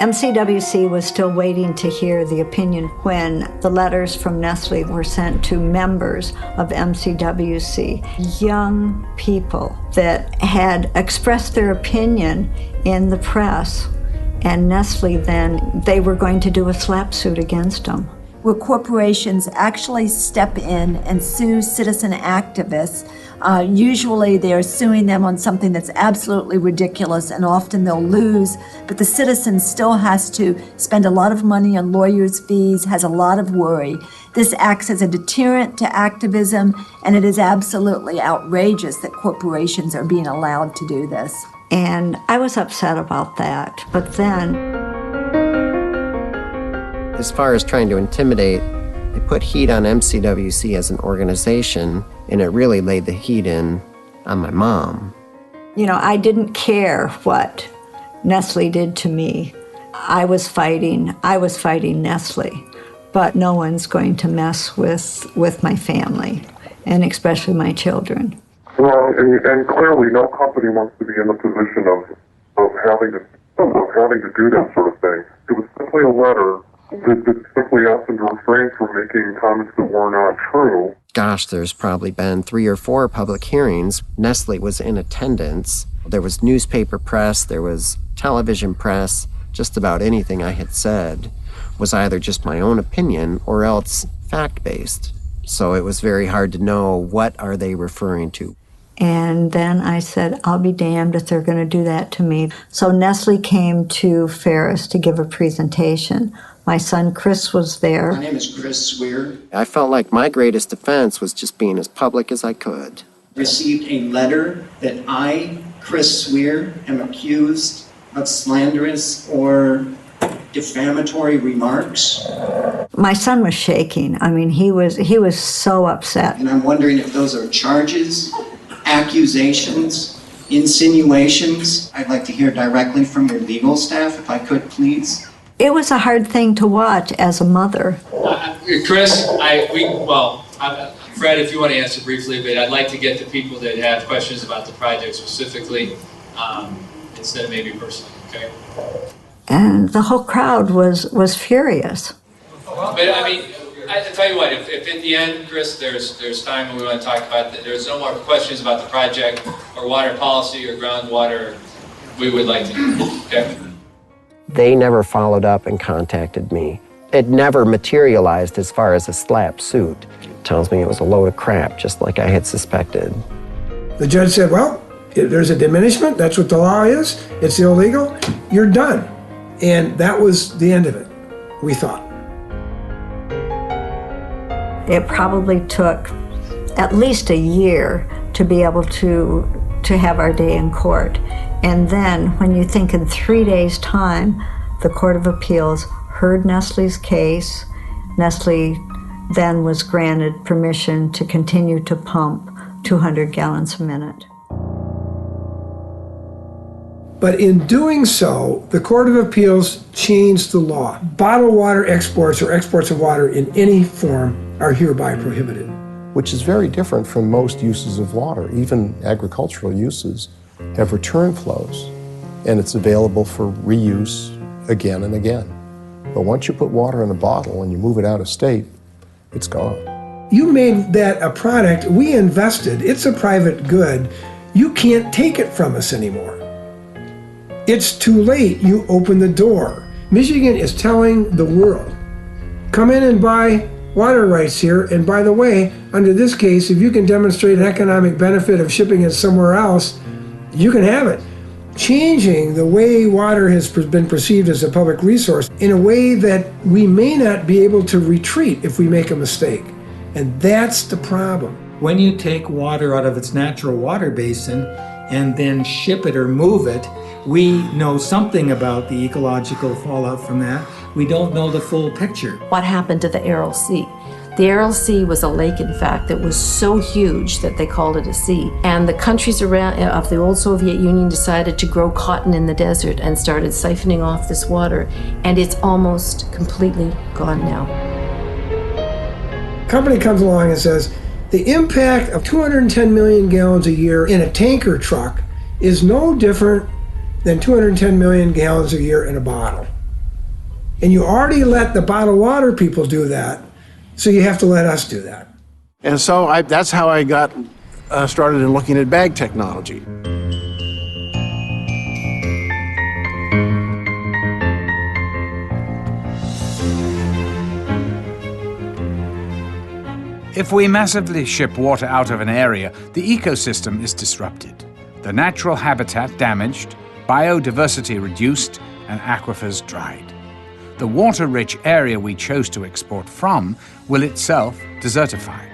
MCWC was still waiting to hear the opinion when the letters from Nestle were sent to members of MCWC, young people that had expressed their opinion in the press. And Nestle then, they were going to do a slap suit against them. Where corporations actually step in and sue citizen activists. Usually they're suing them on something that's absolutely ridiculous, and often they'll lose, but the citizen still has to spend a lot of money on lawyers' fees, has a lot of worry. This acts as a deterrent to activism, and it is absolutely outrageous that corporations are being allowed to do this. And I was upset about that, but then... As far as trying to intimidate, they put heat on MCWC as an organization, and it really laid the heat in on my mom. You know, I didn't care what Nestle did to me. I was fighting Nestle, but no one's going to mess with my family, and especially my children. Well, and clearly no company wants to be in the position of having to do that sort of thing. It was simply a letter that simply asked them to refrain from making comments that were not true. Gosh, there's probably been 3 or 4 public hearings. Nestle was in attendance. There was newspaper press, there was television press. Just about anything I had said was either just my own opinion or else fact-based. So it was very hard to know what are they referring to. And then I said, I'll be damned if they're going to do that to me. So Nestle came to Ferris to give a presentation. My son Chris was there. My name is Chris Swear. I felt like my greatest defense was just being as public as I could. Received a letter that I, Chris Swear, am accused of slanderous or defamatory remarks. My son was shaking. I mean, he was so upset. And I'm wondering if those are charges, accusations, insinuations. I'd like to hear directly from your legal staff, if I could, please. It was a hard thing to watch as a mother. Chris, Fred, if you want to answer briefly, but I'd like to get to people that have questions about the project specifically, instead of maybe personally, okay? And the whole crowd was furious. But I mean, I tell you what, if at the end, Chris, there's time when we want to talk about that, there's no more questions about the project or water policy or groundwater, we would like to hear, okay? They never followed up and contacted me. It never materialized as far as a slap suit. It tells me it was a load of crap, just like I had suspected. The judge said, well, there's a diminishment, that's what the law is, it's illegal, you're done. And that was the end of it, we thought. It probably took at least a year to be able to have our day in court. And then when you think in 3 days' time, the Court of Appeals heard Nestle's case. Nestle then was granted permission to continue to pump 200 gallons a minute. But in doing so, the Court of Appeals changed the law. Bottled water exports or exports of water in any form are hereby prohibited. which is very different from most uses of water. Even agricultural uses have return flows, and it's available for reuse again and again. But once you put water in a bottle and you move it out of state, it's gone. You made that a product, we invested, it's a private good. You can't take it from us anymore. It's too late, you open the door. Michigan is telling the world, come in and buy water rights here, and by the way, under this case, if you can demonstrate an economic benefit of shipping it somewhere else, you can have it. Changing the way water has been perceived as a public resource in a way that we may not be able to retreat if we make a mistake. And that's the problem. When you take water out of its natural water basin and then ship it or move it, we know something about the ecological fallout from that. We don't know the full picture. What happened to the Aral Sea? The Aral Sea was a lake, in fact, that was so huge that they called it a sea. And the countries around of the old Soviet Union decided to grow cotton in the desert and started siphoning off this water. And it's almost completely gone now. Company comes along and says, the impact of 210 million gallons a year in a tanker truck is no different than 210 million gallons a year in a bottle. And you already let the bottled water people do that, so you have to let us do that. And so that's how I got started in looking at bag technology. If we massively ship water out of an area, the ecosystem is disrupted, the natural habitat damaged, biodiversity reduced, and aquifers dried. The water-rich area we chose to export from will itself desertify.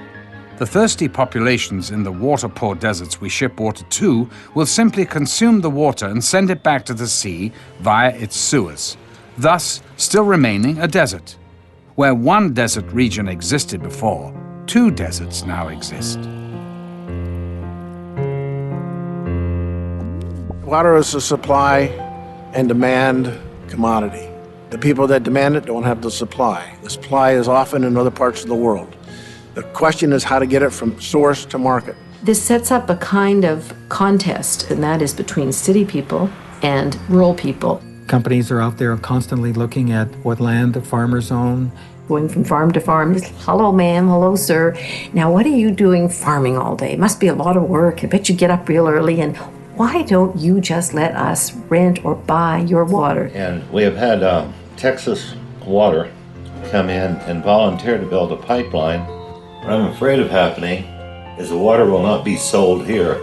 The thirsty populations in the water-poor deserts we ship water to will simply consume the water and send it back to the sea via its sewers, thus still remaining a desert. Where one desert region existed before, two deserts now exist. Water is a supply and demand commodity. The people that demand it don't have the supply. The supply is often in other parts of the world. The question is how to get it from source to market. This sets up a kind of contest, and that is between city people and rural people. Companies are out there constantly looking at what land the farmers own. Going from farm to farm, just, hello ma'am, hello sir. Now what are you doing farming all day? It must be a lot of work. I bet you get up real early, and why don't you just let us rent or buy your water? And we have had Texas Water come in and volunteer to build a pipeline. What I'm afraid of happening is the water will not be sold here.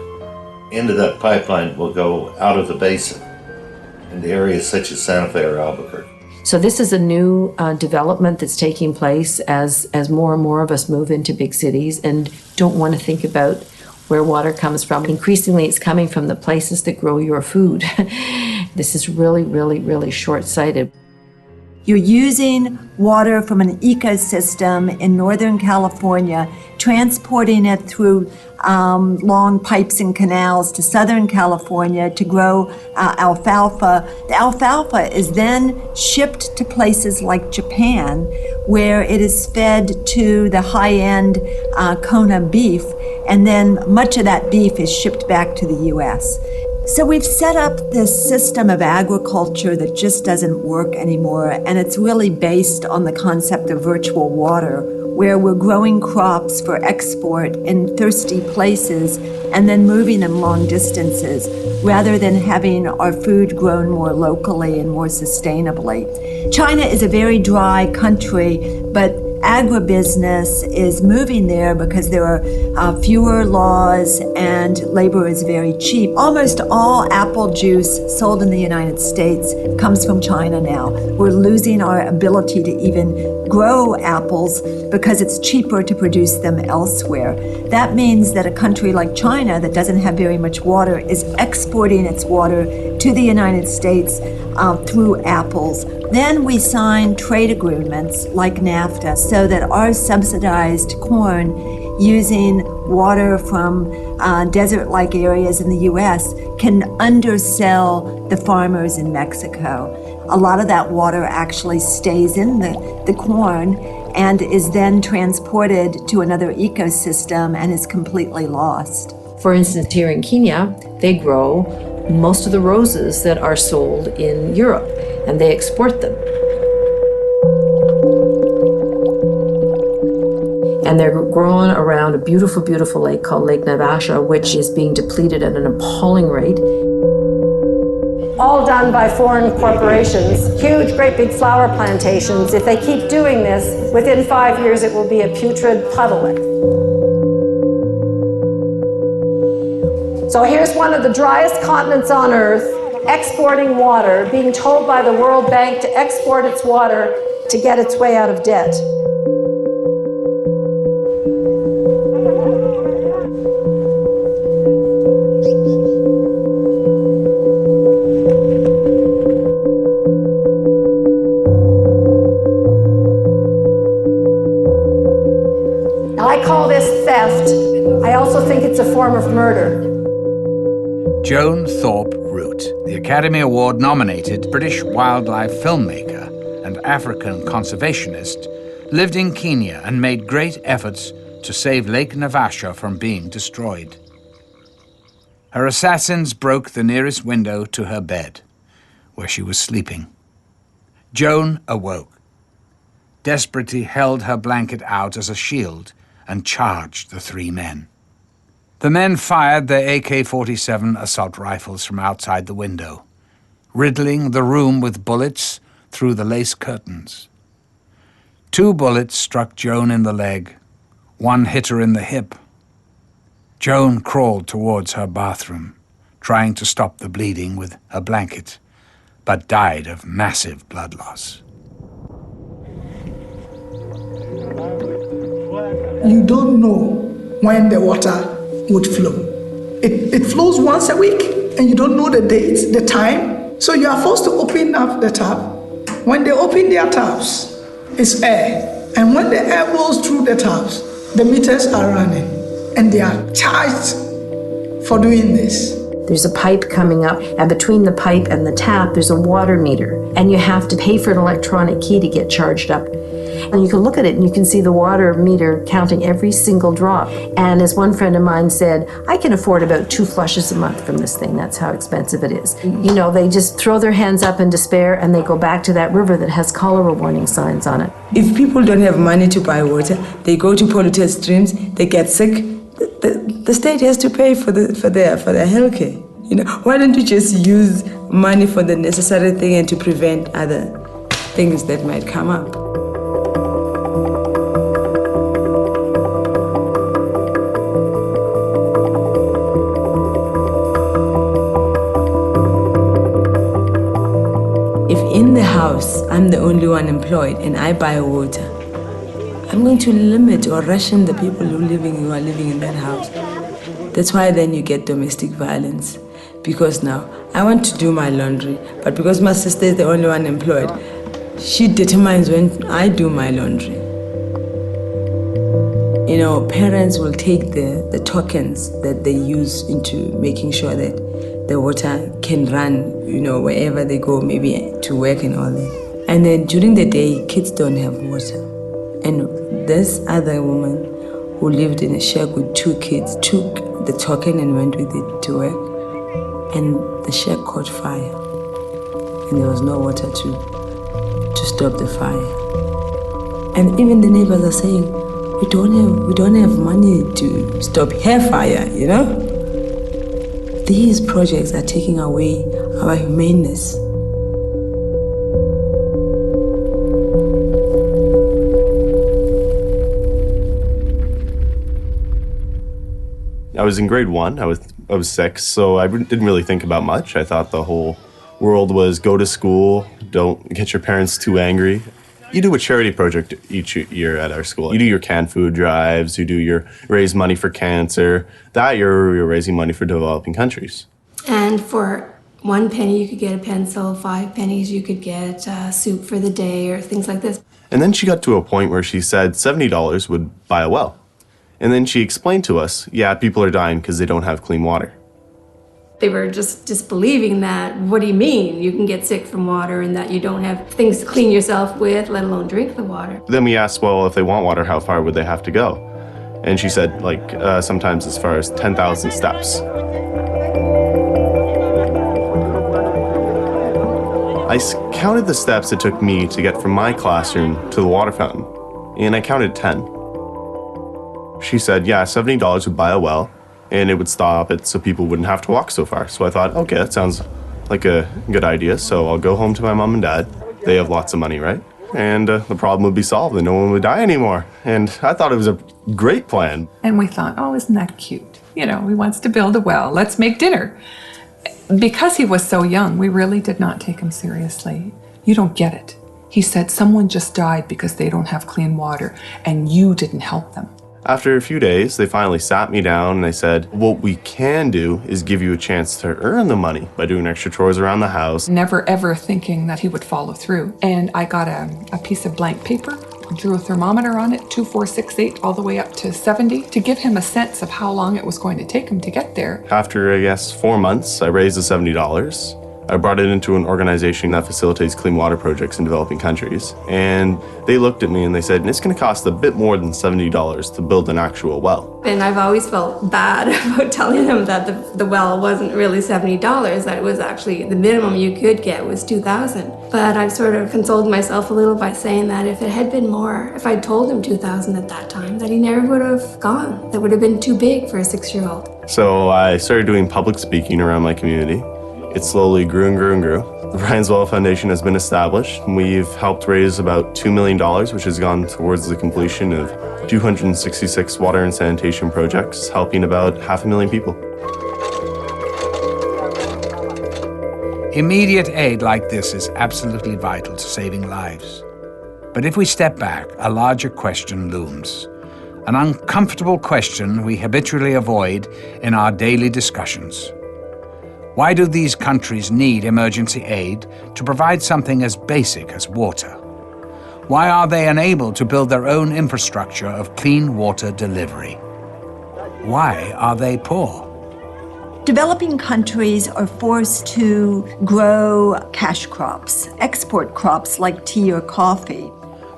Into that pipeline will go out of the basin into areas such as Santa Fe or Albuquerque. So this is a new development that's taking place as more and more of us move into big cities and don't want to think about where water comes from. Increasingly, it's coming from the places that grow your food. This is really, really, really short-sighted. You're using water from an ecosystem in Northern California, transporting it through long pipes and canals to Southern California to grow alfalfa. The alfalfa is then shipped to places like Japan, where it is fed to the high-end Kona beef, and then much of that beef is shipped back to the U.S. So we've set up this system of agriculture that just doesn't work anymore, and it's really based on the concept of virtual water, where we're growing crops for export in thirsty places and then moving them long distances, rather than having our food grown more locally and more sustainably. China is a very dry country, but agribusiness is moving there because there are fewer laws and labor is very cheap. Almost all apple juice sold in the United States comes from China now. We're losing our ability to even grow apples because it's cheaper to produce them elsewhere. That means that a country like China that doesn't have very much water is exporting its water to the United States through apples. Then we sign trade agreements like NAFTA so that our subsidized corn using water from desert-like areas in the US can undersell the farmers in Mexico. A lot of that water actually stays in the corn, and is then transported to another ecosystem and is completely lost. For instance, here in Kenya, they grow most of the roses that are sold in Europe, and they export them. And they're grown around a beautiful, beautiful lake called Lake Naivasha, which is being depleted at an appalling rate. All done by foreign corporations, huge, great big flower plantations. If they keep doing this, within 5 years it will be a putrid puddle. So here's one of the driest continents on Earth, exporting water, being told by the World Bank to export its water to get its way out of debt. I call this theft. I also think it's a form of murder. Joan Thorpe Root, the Academy Award-nominated British wildlife filmmaker and African conservationist, lived in Kenya and made great efforts to save Lake Naivasha from being destroyed. Her assassins broke the nearest window to her bed, where she was sleeping. Joan awoke, desperately held her blanket out as a shield and charged the three men. The men fired their AK-47 assault rifles from outside the window, riddling the room with bullets through the lace curtains. 2 bullets struck Joan in the leg. 1 hit her in the hip. Joan crawled towards her bathroom, trying to stop the bleeding with her blanket, but died of massive blood loss. You don't know when the water would flow. It flows once a week, and you don't know the date, the time, so you are forced to open up the tap. When they open their taps, it's air, and when the air blows through the taps, the meters are running, and they are charged for doing this. There's a pipe coming up, and between the pipe and the tap, there's a water meter, and you have to pay for an electronic key to get charged up. And you can look at it and you can see the water meter counting every single drop. And as one friend of mine said, I can afford about 2 flushes a month from this thing. That's how expensive it is. You know, they just throw their hands up in despair and they go back to that river that has cholera warning signs on it. If people don't have money to buy water, they go to polluted streams, they get sick. The state has to pay for their health care. You know, why don't you just use money for the necessary thing and to prevent other things that might come up? If in the house I'm the only one employed and I buy water, I'm going to limit or ration the people who are living in that house. That's why then you get domestic violence. Because now I want to do my laundry, but because my sister is the only one employed, she determines when I do my laundry. You know, parents will take the tokens that they use into making sure that the water can run, you know, wherever they go, maybe to work and all that. And then during the day, kids don't have water. And this other woman who lived in a shack with 2 kids took the token and went with it to work. And the shack caught fire. And there was no water to stop the fire. And even the neighbors are saying, we don't have money to stop hair fire, you know? These projects are taking away our humaneness. I was in grade 1. I was 6, so I didn't really think about much. I thought the whole world was go to school, don't get your parents too angry. You do a charity project each year at our school. You do your canned food drives, you do your raise money for cancer. That year, you're raising money for developing countries. And for 1 penny, you could get a pencil. 5 pennies, you could get soup for the day or things like this. And then she got to a point where she said $70 would buy a well. And then she explained to us, yeah, people are dying because they don't have clean water. They were just disbelieving that. What do you mean you can get sick from water and that you don't have things to clean yourself with, let alone drink the water? Then we asked, well, if they want water, how far would they have to go? And she said, sometimes as far as 10,000 steps. I counted the steps it took me to get from my classroom to the water fountain, and I counted 10. She said, yeah, $70 would buy a well, and it would stop it so people wouldn't have to walk so far. So I thought, okay, that sounds like a good idea, so I'll go home to my mom and dad. They have lots of money, right? And the problem would be solved and no one would die anymore. And I thought it was a great plan. And we thought, oh, isn't that cute? You know, he wants to build a well, let's make dinner. Because he was so young, we really did not take him seriously. You don't get it. He said someone just died because they don't have clean water and you didn't help them. After a few days, they finally sat me down and they said, what we can do is give you a chance to earn the money by doing extra chores around the house. Never ever thinking that he would follow through. And I got a piece of blank paper, drew a thermometer on it, 2, 4, 6, 8, all the way up to 70, to give him a sense of how long it was going to take him to get there. After, I guess, 4 months, I raised the $70. I brought it into an organization that facilitates clean water projects in developing countries. And they looked at me and they said, it's going to cost a bit more than $70 to build an actual well. And I've always felt bad about telling them that the well wasn't really $70, that it was actually the minimum you could get was $2,000. But I've sort of consoled myself a little by saying that if it had been more, if I'd told him $2,000 at that time, that he never would have gone. That would have been too big for a 6-year-old. So I started doing public speaking around my community. It slowly grew and grew and grew. The Brian's Well Foundation has been established. We've helped raise about $2 million, which has gone towards the completion of 266 water and sanitation projects, helping about 500,000 people. Immediate aid like this is absolutely vital to saving lives. But if we step back, a larger question looms. An uncomfortable question we habitually avoid in our daily discussions. Why do these countries need emergency aid to provide something as basic as water? Why are they unable to build their own infrastructure of clean water delivery? Why are they poor? Developing countries are forced to grow cash crops, export crops like tea or coffee.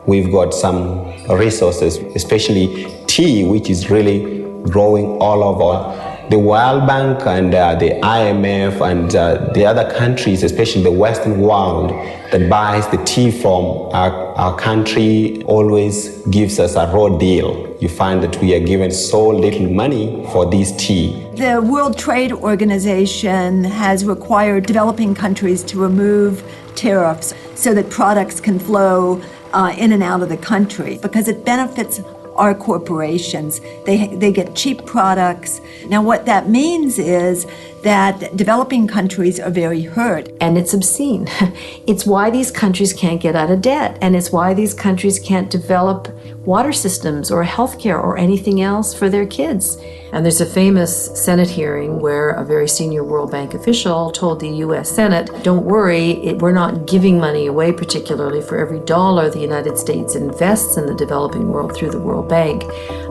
We've got some resources, especially tea, which is really growing all over. The World Bank and the IMF and the other countries, especially the Western world, that buys the tea from our country always gives us a raw deal. You find that we are given so little money for this tea. The World Trade Organization has required developing countries to remove tariffs so that products can flow in and out of the country because it benefits our corporations. They get cheap products. Now what that means is that developing countries are very hurt. And it's obscene. It's why these countries can't get out of debt, and it's why these countries can't develop water systems or healthcare or anything else for their kids. And there's a famous Senate hearing where a very senior World Bank official told the US Senate, don't worry, we're not giving money away, particularly for every dollar the United States invests in the developing world through the World Bank.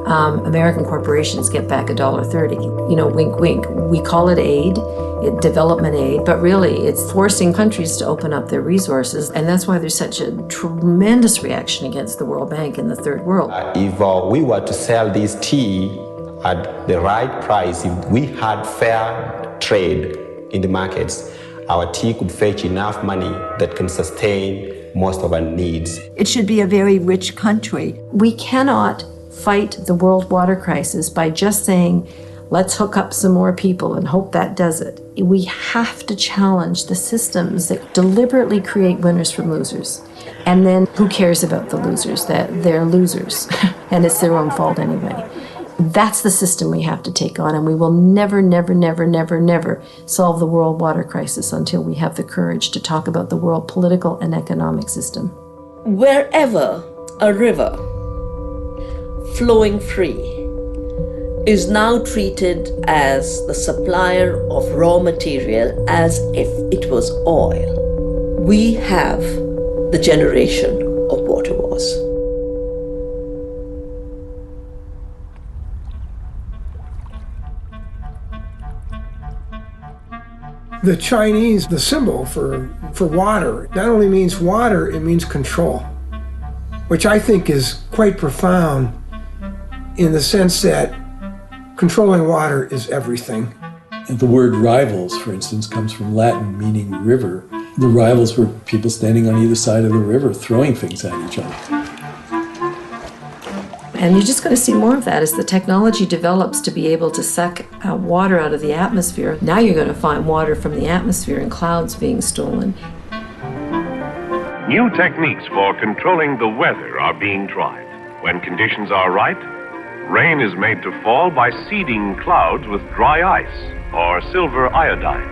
American corporations get back $1.30. You know, wink, wink. We call it aid, development aid, but really it's forcing countries to open up their resources. And that's why there's such a tremendous reaction against the World Bank in the third world. If we were to sell this tea at the right price, if we had fair trade in the markets, our tea could fetch enough money that can sustain most of our needs. It should be a very rich country. We cannot fight the world water crisis by just saying, let's hook up some more people and hope that does it. We have to challenge the systems that deliberately create winners from losers. And then who cares about the losers? That they're losers and it's their own fault anyway. That's the system we have to take on, and we will never, never, never, never, never solve the world water crisis until we have the courage to talk about the world political and economic system. Wherever a river flowing free is now treated as the supplier of raw material as if it was oil, we have the generation of water wars. The Chinese, the symbol for water, not only means water, it means control, which I think is quite profound in the sense that controlling water is everything. And the word rivals, for instance, comes from Latin meaning river. The rivals were people standing on either side of the river throwing things at each other. And you're just going to see more of that as the technology develops to be able to suck water out of the atmosphere. Now you're going to find water from the atmosphere in clouds being stolen. New techniques for controlling the weather are being tried. When conditions are right, rain is made to fall by seeding clouds with dry ice or silver iodine.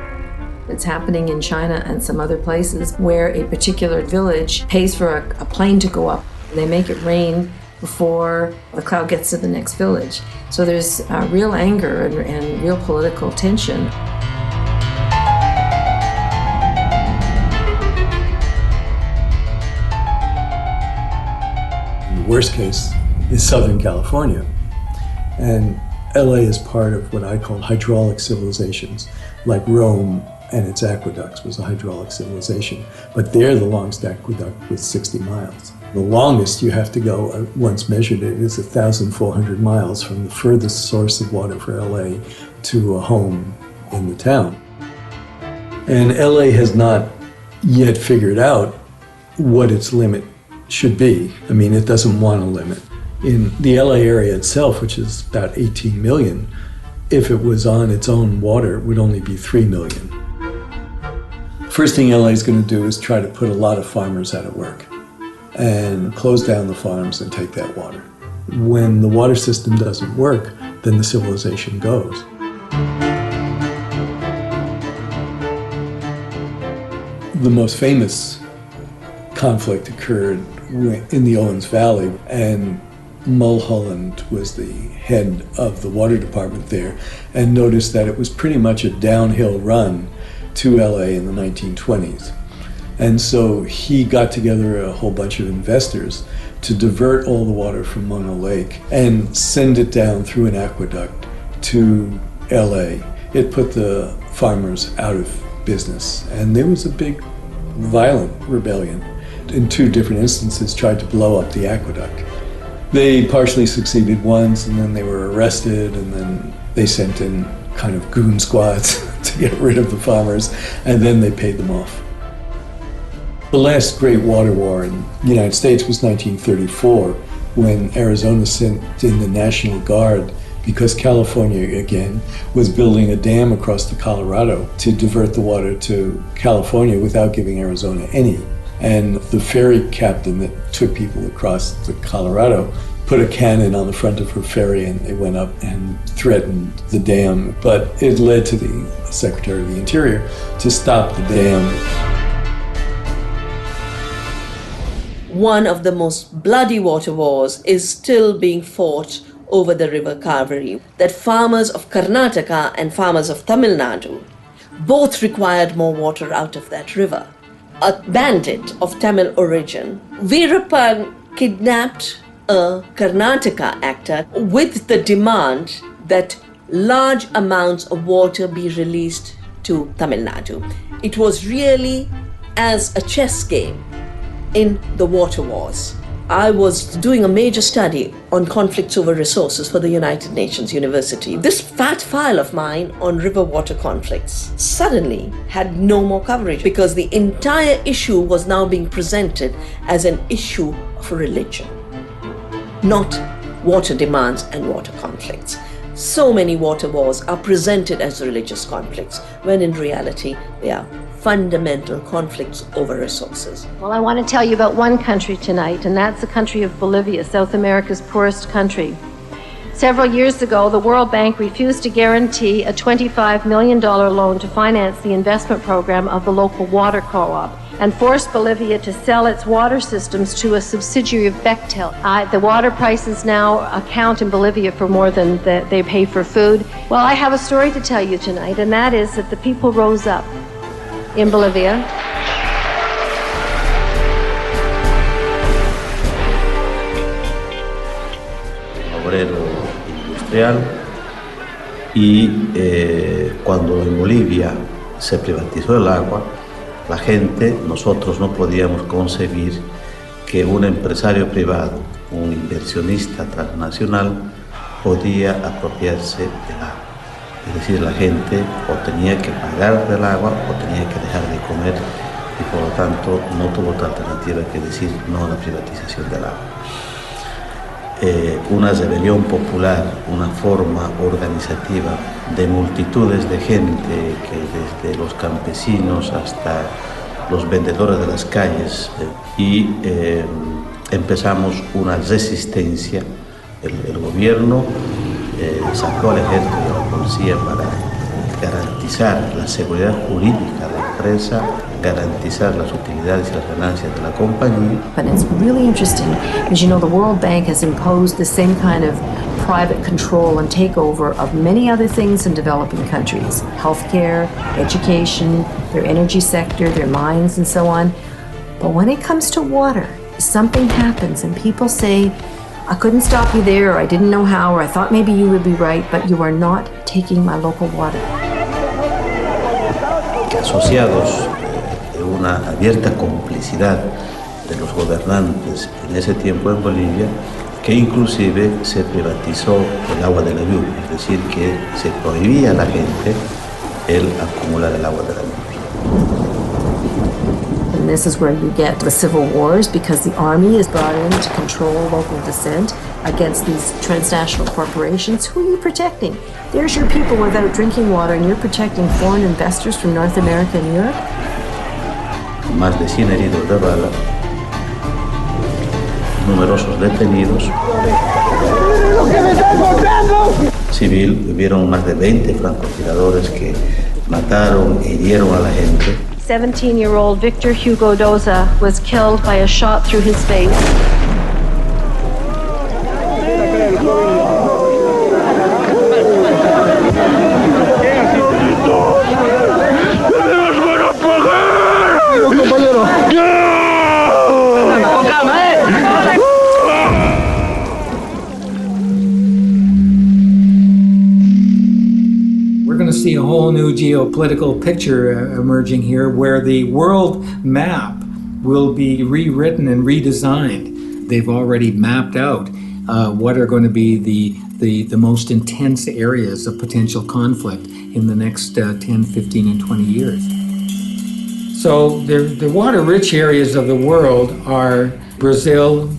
It's happening in China and some other places where a particular village pays for a plane to go up. They make it rain before the cloud gets to the next village. So there's real anger and real political tension. The worst case is Southern California. And LA is part of what I call hydraulic civilizations, like Rome and its aqueducts was a hydraulic civilization. But there the longest aqueduct was 60 miles. The longest you have to go, I once measured it, is 1,400 miles from the furthest source of water for LA to a home in the town. And LA has not yet figured out what its limit should be. I mean, it doesn't want a limit. In the LA area itself, which is about 18 million, if it was on its own water, it would only be 3 million. First thing LA is going to do is try to put a lot of farmers out of work and close down the farms and take that water. When the water system doesn't work, then the civilization goes. The most famous conflict occurred in the Owens Valley, and Mulholland was the head of the water department there and noticed that it was pretty much a downhill run to LA in the 1920s. And so he got together a whole bunch of investors to divert all the water from Mono Lake and send it down through an aqueduct to LA. It put the farmers out of business, and there was a big violent rebellion. In two different instances tried to blow up the aqueduct. They partially succeeded once, and then they were arrested, and then they sent in kind of goon squads to get rid of the farmers, and then they paid them off. The last great water war in the United States was 1934, when Arizona sent in the National Guard because California, again, was building a dam across the Colorado to divert the water to California without giving Arizona any. And the ferry captain that took people across the Colorado put a cannon on the front of her ferry, and they went up and threatened the dam. But it led to the Secretary of the Interior to stop the dam. One of the most bloody water wars is still being fought over the river Kaveri, that farmers of Karnataka and farmers of Tamil Nadu both required more water out of that river. A bandit of Tamil origin, Veerappan, kidnapped a Karnataka actor with the demand that large amounts of water be released to Tamil Nadu. It was really as a chess game in the water wars. I was doing a major study on conflicts over resources for the United Nations University. This fat file of mine on river water conflicts suddenly had no more coverage because the entire issue was now being presented as an issue of religion, not water demands and water conflicts. So many water wars are presented as religious conflicts, when in reality they are fundamental conflicts over resources. Well, I want to tell you about one country tonight, and that's the country of Bolivia, South America's poorest country. Several years ago, the World Bank refused to guarantee a $25 million loan to finance the investment program of the local water co-op and forced Bolivia to sell its water systems to a subsidiary of Bechtel. The water prices now account in Bolivia for more than they pay for food. Well, I have a story to tell you tonight, and that is that the people rose up in Bolivia. Obrero industrial y cuando en Bolivia se privatizó el agua, la gente, nosotros no podíamos concebir que un empresario privado, un inversionista transnacional, podía apropiarse del agua. Es decir, la gente o tenía que pagar del agua o tenía que dejar de comer y por lo tanto no tuvo otra alternativa que decir no a la privatización del agua. Una rebelión popular, una forma organizativa de multitudes de gente que desde los campesinos hasta los vendedores de las calles y empezamos una resistencia. El gobierno sacó al ejército y a la policía para garantizar la seguridad jurídica de la empresa, garantizar las utilidades y las ganancias de la compañía. And it's really interesting because, you know, the World Bank has imposed the same kind of private control and takeover of many other things in developing countries. Healthcare, education, their energy sector, their mines, and so on. But when it comes to water, something happens and people say, I couldn't stop you there, or I didn't know how, or I thought maybe you would be right, but you are not taking my local water. Asociados de una abierta complicidad de los gobernantes en ese tiempo en Bolivia, que inclusive se privatizó el agua de la lluvia, es decir, que se prohibía a la gente el acumular el agua de la lluvia. And this is where you get the civil wars, because the army is brought in to control local dissent against these transnational corporations. Who are you protecting? There's your people without drinking water, and you're protecting foreign investors from North America and Europe? Más de 100 heridos de bala, numerosos detenidos. Civil, hubieron más de 20 francotiradores que mataron e hirieron a la gente. 17-year-old Victor Hugo Doza was killed by a shot through his face. We're going to see a whole new geopolitical picture emerging here where the world map will be rewritten and redesigned. They've already mapped out what are going to be the most intense areas of potential conflict in the next 10, 15, and 20 years. So the water-rich areas of the world are Brazil,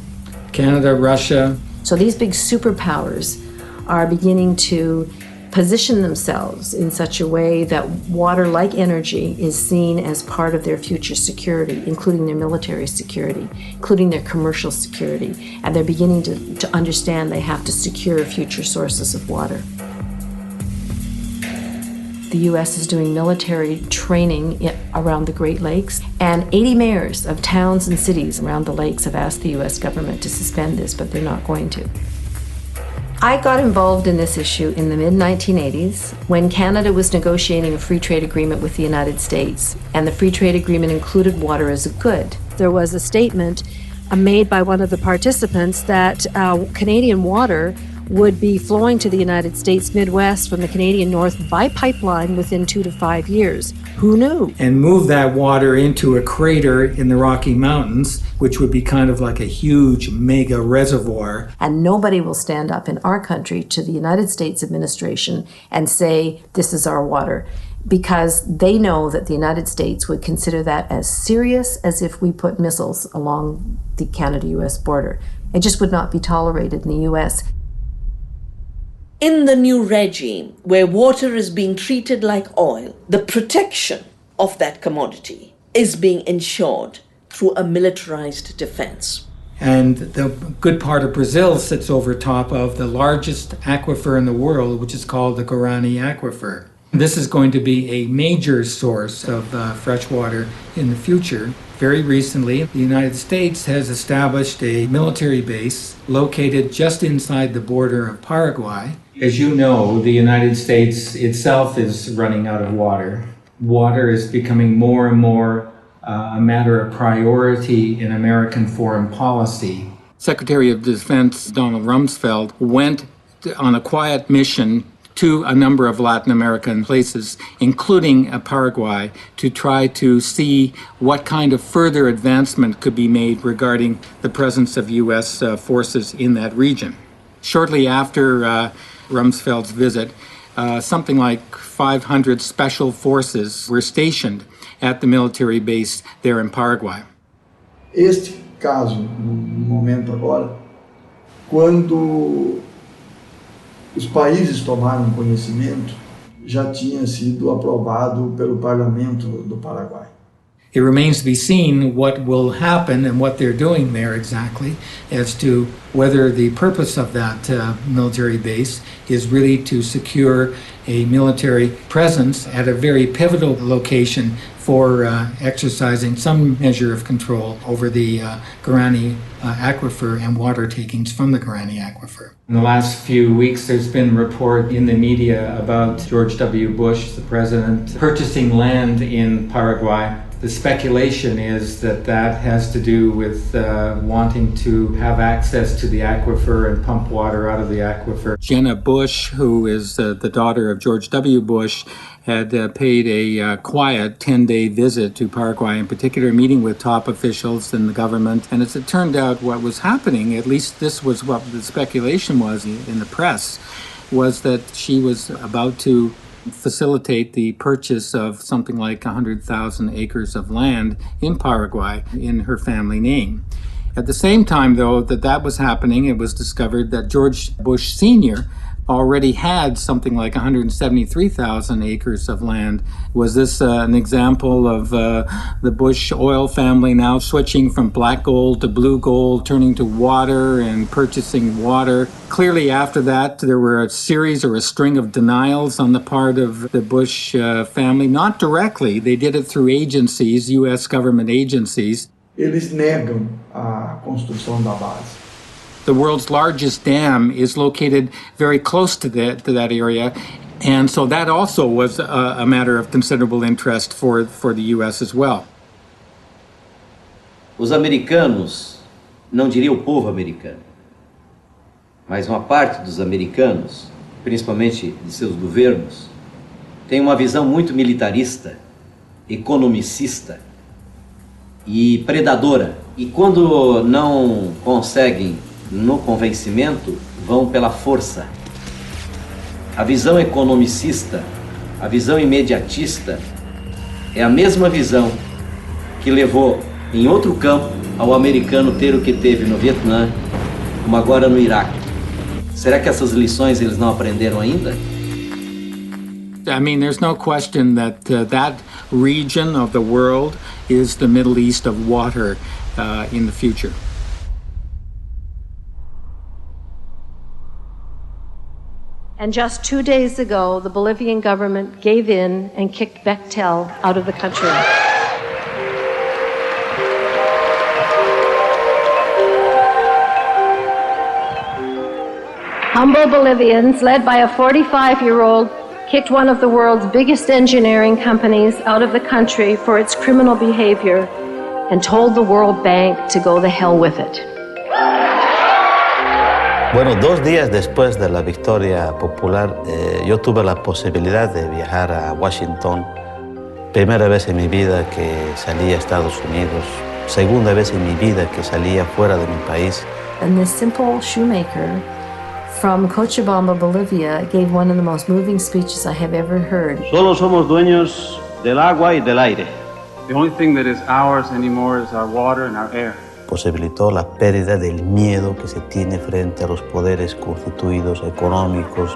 Canada, Russia. So these big superpowers are beginning to position themselves in such a way that water, like energy, is seen as part of their future security, including their military security, including their commercial security, and they're beginning to understand they have to secure future sources of water. The U.S. is doing military training around the Great Lakes, and 80 mayors of towns and cities around the lakes have asked the U.S. government to suspend this, but they're not going to. I got involved in this issue in the mid-1980s when Canada was negotiating a free trade agreement with the United States, and the free trade agreement included water as a good. There was a statement made by one of the participants that Canadian water would be flowing to the United States Midwest from the Canadian North by pipeline within 2 to 5 years. Who knew? And move that water into a crater in the Rocky Mountains, which would be kind of like a huge mega reservoir. And nobody will stand up in our country to the United States administration and say, this is our water, because they know that the United States would consider that as serious as if we put missiles along the Canada-US border. It just would not be tolerated in the US. In the new regime, where water is being treated like oil, the protection of that commodity is being ensured through a militarized defense. And the good part of Brazil sits over top of the largest aquifer in the world, which is called the Guarani Aquifer. This is going to be a major source of fresh water in the future. Very recently, the United States has established a military base located just inside the border of Paraguay. As you know, the United States itself is running out of water. Water is becoming more and more a matter of priority in American foreign policy. Secretary of Defense Donald Rumsfeld went on a quiet mission to a number of Latin American places, including Paraguay, to try to see what kind of further advancement could be made regarding the presence of U.S. Forces in that region. Shortly after Rumsfeld's visit, something like 500 special forces were stationed at the military base there in Paraguay. Este caso, no momento agora, quando os países tomaram conhecimento, já tinha sido aprovado pelo Parlamento do Paraguai. It remains to be seen what will happen and what they're doing there exactly as to whether the purpose of that military base is really to secure a military presence at a very pivotal location for exercising some measure of control over the Guarani aquifer and water takings from the Guarani aquifer. In the last few weeks, there's been report in the media about George W. Bush, the president, purchasing land in Paraguay. The speculation is that that has to do with wanting to have access to the aquifer and pump water out of the aquifer. Jenna Bush, who is the daughter of George W. Bush, had paid a quiet 10-day visit to Paraguay, in particular meeting with top officials in the government. And as it turned out, what was happening, at least this was what the speculation was in the press, was that she was about to facilitate the purchase of something like 100,000 acres of land in Paraguay in her family name. At the same time, though, that was happening, it was discovered that George Bush Sr. already had something like 173,000 acres of land. Was this an example of the Bush oil family now switching from black gold to blue gold, turning to water and purchasing water? Clearly after that, there were a series or a string of denials on the part of the Bush family. Not directly, they did it through agencies, U.S. government agencies. Eles negam a construção da base. The world's largest dam is located very close to that area, and so that also was a matter of considerable interest for the U.S. as well. Os americanos, não diria o povo americano, mas uma parte dos americanos, principalmente de seus governos, tem uma visão muito militarista, economicista e predadora. E quando não conseguem no convencimento, vão pela força. A visão economicista, a visão imediatista, é a mesma visão que levou, em outro campo, ao americano ter o que teve no Vietnã, como agora no Iraque. Será que essas lições eles não aprenderam ainda? I mean, there's no question that that region of the world is the Middle East of water in the future. And just 2 days ago, the Bolivian government gave in and kicked Bechtel out of the country. Humble Bolivians, led by a 45-year-old, kicked one of the world's biggest engineering companies out of the country for its criminal behavior and told the World Bank to go the hell with it. Bueno, 2 días después de la victoria popular, yo tuve la posibilidad de viajar a Washington. Primera vez en mi vida que salí a Estados Unidos. Segunda vez en mi vida que salía fuera de mi país. And this simple shoemaker from Cochabamba, Bolivia, gave one of the most moving speeches I have ever heard. Solo somos dueños del agua y del aire. The only thing that is ours anymore is our water and our air. Posibilitó la pérdida del miedo que se tiene frente a los poderes constituidos económicos,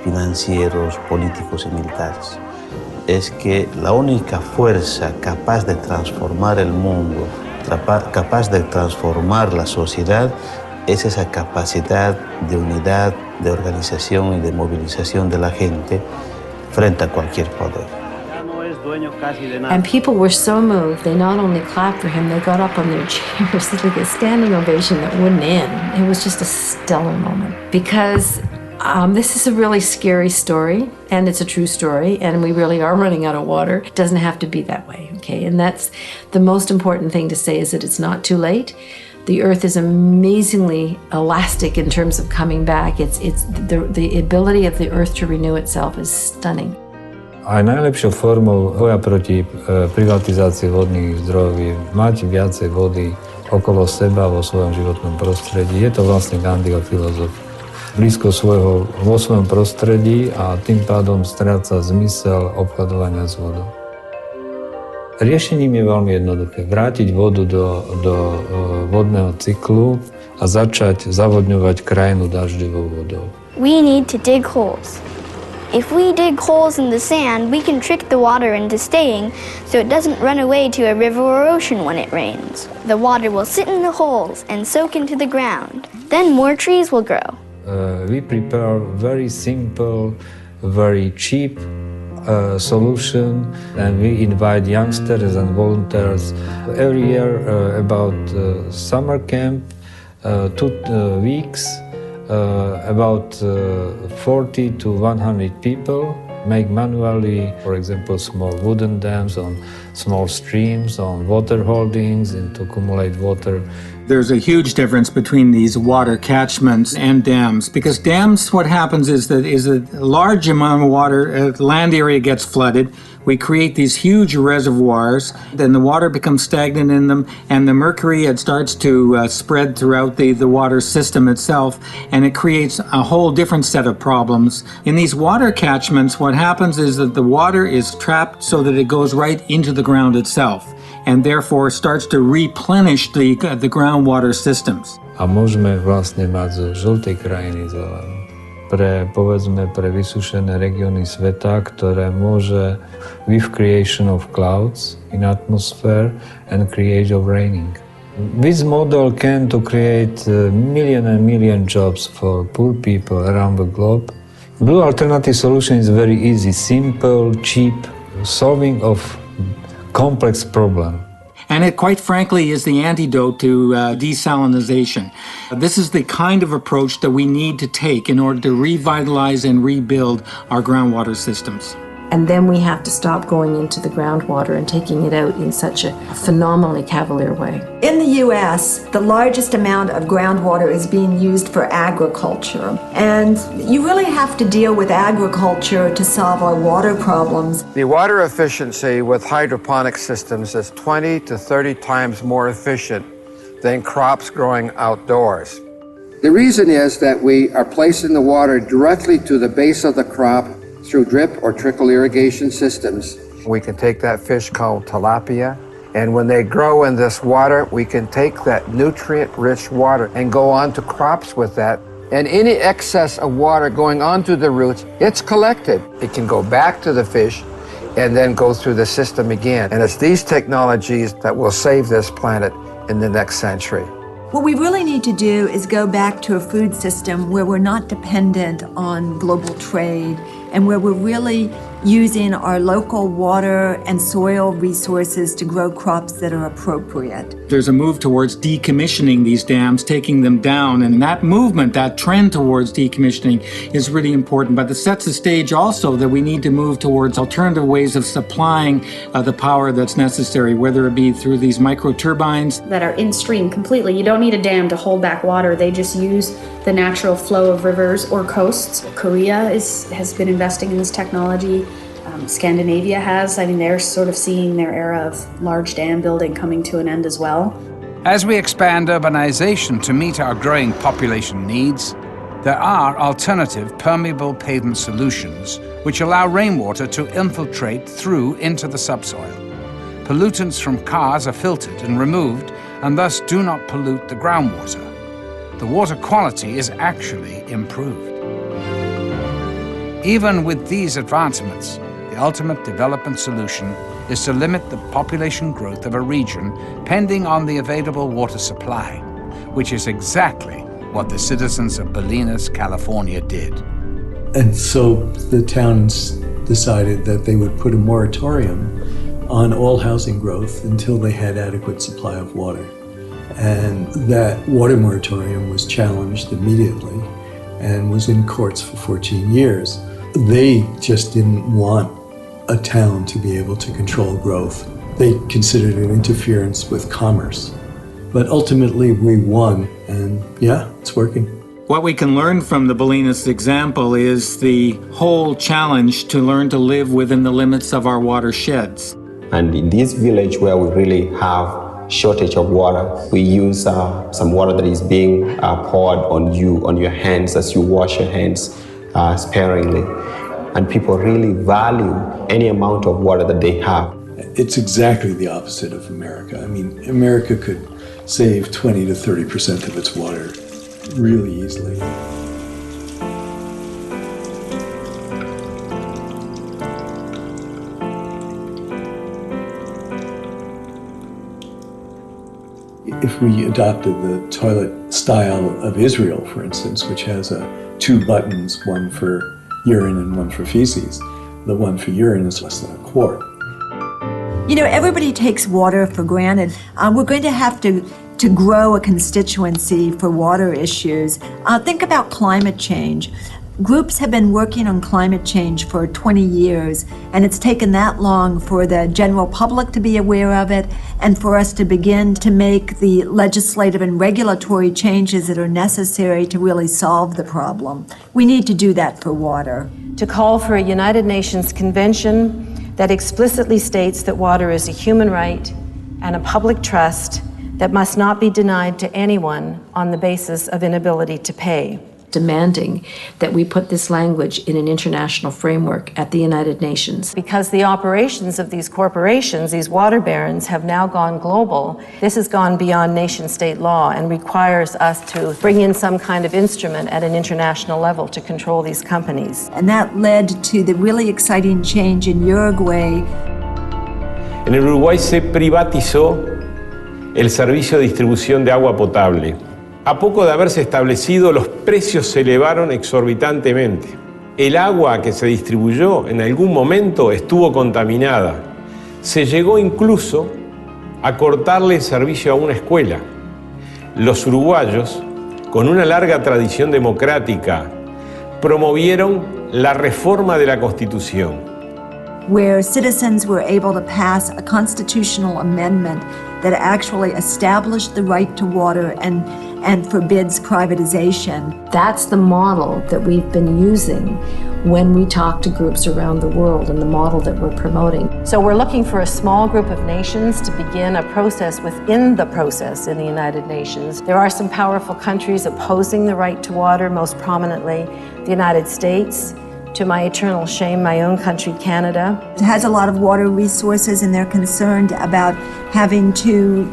financieros, políticos y militares. Es que la única fuerza capaz de transformar el mundo, capaz de transformar la sociedad, es esa capacidad de unidad, de organización y de movilización de la gente frente a cualquier poder. And people were so moved, they not only clapped for him, they got up on their chairs, like a standing ovation that wouldn't end. It was just a stellar moment. Because this is a really scary story, and it's a true story, and we really are running out of water. It doesn't have to be that way, okay? And that's the most important thing to say, is that it's not too late. The earth is amazingly elastic in terms of coming back. The ability of the earth to renew itself is stunning. Aj najlepšou formou boja proti privatizácii vodných zdrojov je mať viacej vody okolo seba vo svojom životnom prostredí. Je to vlastne Gandhiho filozofia. Blízko vo svojom prostredí a tým pádom stráca zmysel obchodovania s vodou. Riešením je veľmi jednoduché. Vrátiť vodu do vodného cyklu a začať zavodňovať krajinu dažďovou vodou. We need to dig holes. If we dig holes in the sand, we can trick the water into staying so it doesn't run away to a river or ocean when it rains. The water will sit in the holes and soak into the ground. Then more trees will grow. We prepare very simple, very cheap solution, and we invite youngsters and volunteers every year about summer camp, 2 weeks. About 40 to 100 people make manually, for example, small wooden dams on small streams, on water holdings, and to accumulate water. There's a huge difference between these water catchments and dams, because dams, what happens is that a large amount of water, land area gets flooded. We create these huge reservoirs, then the water becomes stagnant in them, and the mercury, it starts to spread throughout the water system itself, and it creates a whole different set of problems. In these water catchments, what happens is that the water is trapped so that it goes right into the ground itself, and therefore starts to replenish the groundwater systems. A môžeme vlastne mať zo žltej krajiny zelenú. Povedzme, pre vysušené regióny sveta, ktoré môže with creation of clouds in atmosphere and create of raining. This model can to create million and million jobs for poor people around the globe. Blue alternative solution is very easy, simple, cheap, solving of complex problem. And it, quite frankly, is the antidote to desalinization. This is the kind of approach that we need to take in order to revitalize and rebuild our groundwater systems. And then we have to stop going into the groundwater and taking it out in such a phenomenally cavalier way. In the U.S., the largest amount of groundwater is being used for agriculture. And you really have to deal with agriculture to solve our water problems. The water efficiency with hydroponic systems is 20 to 30 times more efficient than crops growing outdoors. The reason is that we are placing the water directly to the base of the crop through drip or trickle irrigation systems. We can take that fish called tilapia, and when they grow in this water, we can take that nutrient-rich water and go on to crops with that. And any excess of water going onto the roots, it's collected. It can go back to the fish and then go through the system again. And it's these technologies that will save this planet in the next century. What we really need to do is go back to a food system where we're not dependent on global trade and where we're really using our local water and soil resources to grow crops that are appropriate. There's a move towards decommissioning these dams, taking them down, and that movement, that trend towards decommissioning is really important, but it sets the stage also that we need to move towards alternative ways of supplying the power that's necessary, whether it be through these micro turbines that are in stream completely. You don't need a dam to hold back water. They just use the natural flow of rivers or coasts. Korea has been investing in this technology. Scandinavia has. I mean, they're sort of seeing their era of large dam building coming to an end as well. As we expand urbanization to meet our growing population needs, there are alternative permeable pavement solutions which allow rainwater to infiltrate through into the subsoil. Pollutants from cars are filtered and removed and thus do not pollute the groundwater. The water quality is actually improved. Even with these advancements, the ultimate development solution is to limit the population growth of a region pending on the available water supply, which is exactly what the citizens of Bolinas, California did. And so the towns decided that they would put a moratorium on all housing growth until they had adequate supply of water. And that water moratorium was challenged immediately and was in courts for 14 years. They just didn't want a town to be able to control growth. They considered it interference with commerce. But ultimately we won, and yeah, it's working. What we can learn from the Bolinas example is the whole challenge to learn to live within the limits of our watersheds. And in this village where we really have shortage of water, we use some water that is being poured on your hands as you wash your hands sparingly. And people really value any amount of water that they have. It's exactly the opposite of America. I mean, America could save 20 to 30% of its water really easily. If we adopted the toilet style of Israel, for instance, which has 2 buttons, one for urine and one for feces, the one for urine is less than a quart. You know, everybody takes water for granted. We're going to have to grow a constituency for water issues. Think about climate change. Groups have been working on climate change for 20 years, and it's taken that long for the general public to be aware of it and for us to begin to make the legislative and regulatory changes that are necessary to really solve the problem. We need to do that for water. To call for a United Nations Convention that explicitly states that water is a human right and a public trust that must not be denied to anyone on the basis of inability to pay. Demanding that we put this language in an international framework at the United Nations. Because the operations of these corporations, these water barons, have now gone global, this has gone beyond nation-state law and requires us to bring in some kind of instrument at an international level to control these companies. And that led to the really exciting change in Uruguay. En el Uruguay se privatizó el servicio de distribución de agua potable. A poco de haberse establecido, los precios se elevaron exorbitantemente. El agua que se distribuyó en algún momento estuvo contaminada. Se llegó incluso a cortarle el servicio a una escuela. Los uruguayos, con una larga tradición democrática, promovieron la reforma de la Constitución, where citizens were able to pass a constitutional amendment that actually established the right to water and forbids privatization. That's the model that we've been using when we talk to groups around the world and the model that we're promoting. So we're looking for a small group of nations to begin a process within the process in the United Nations. There are some powerful countries opposing the right to water, most prominently the United States. To my eternal shame, my own country, Canada. It has a lot of water resources, and they're concerned about having to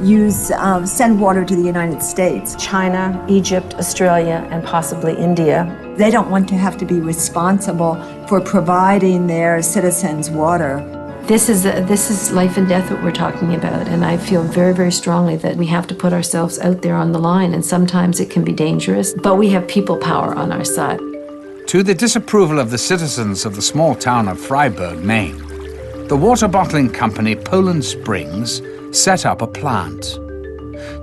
send water to the United States. China, Egypt, Australia, and possibly India. They don't want to have to be responsible for providing their citizens water. This is life and death what we're talking about, and I feel very, very strongly that we have to put ourselves out there on the line, and sometimes it can be dangerous, but we have people power on our side. To the disapproval of the citizens of the small town of Freiburg, Maine, the water bottling company Poland Springs set up a plant.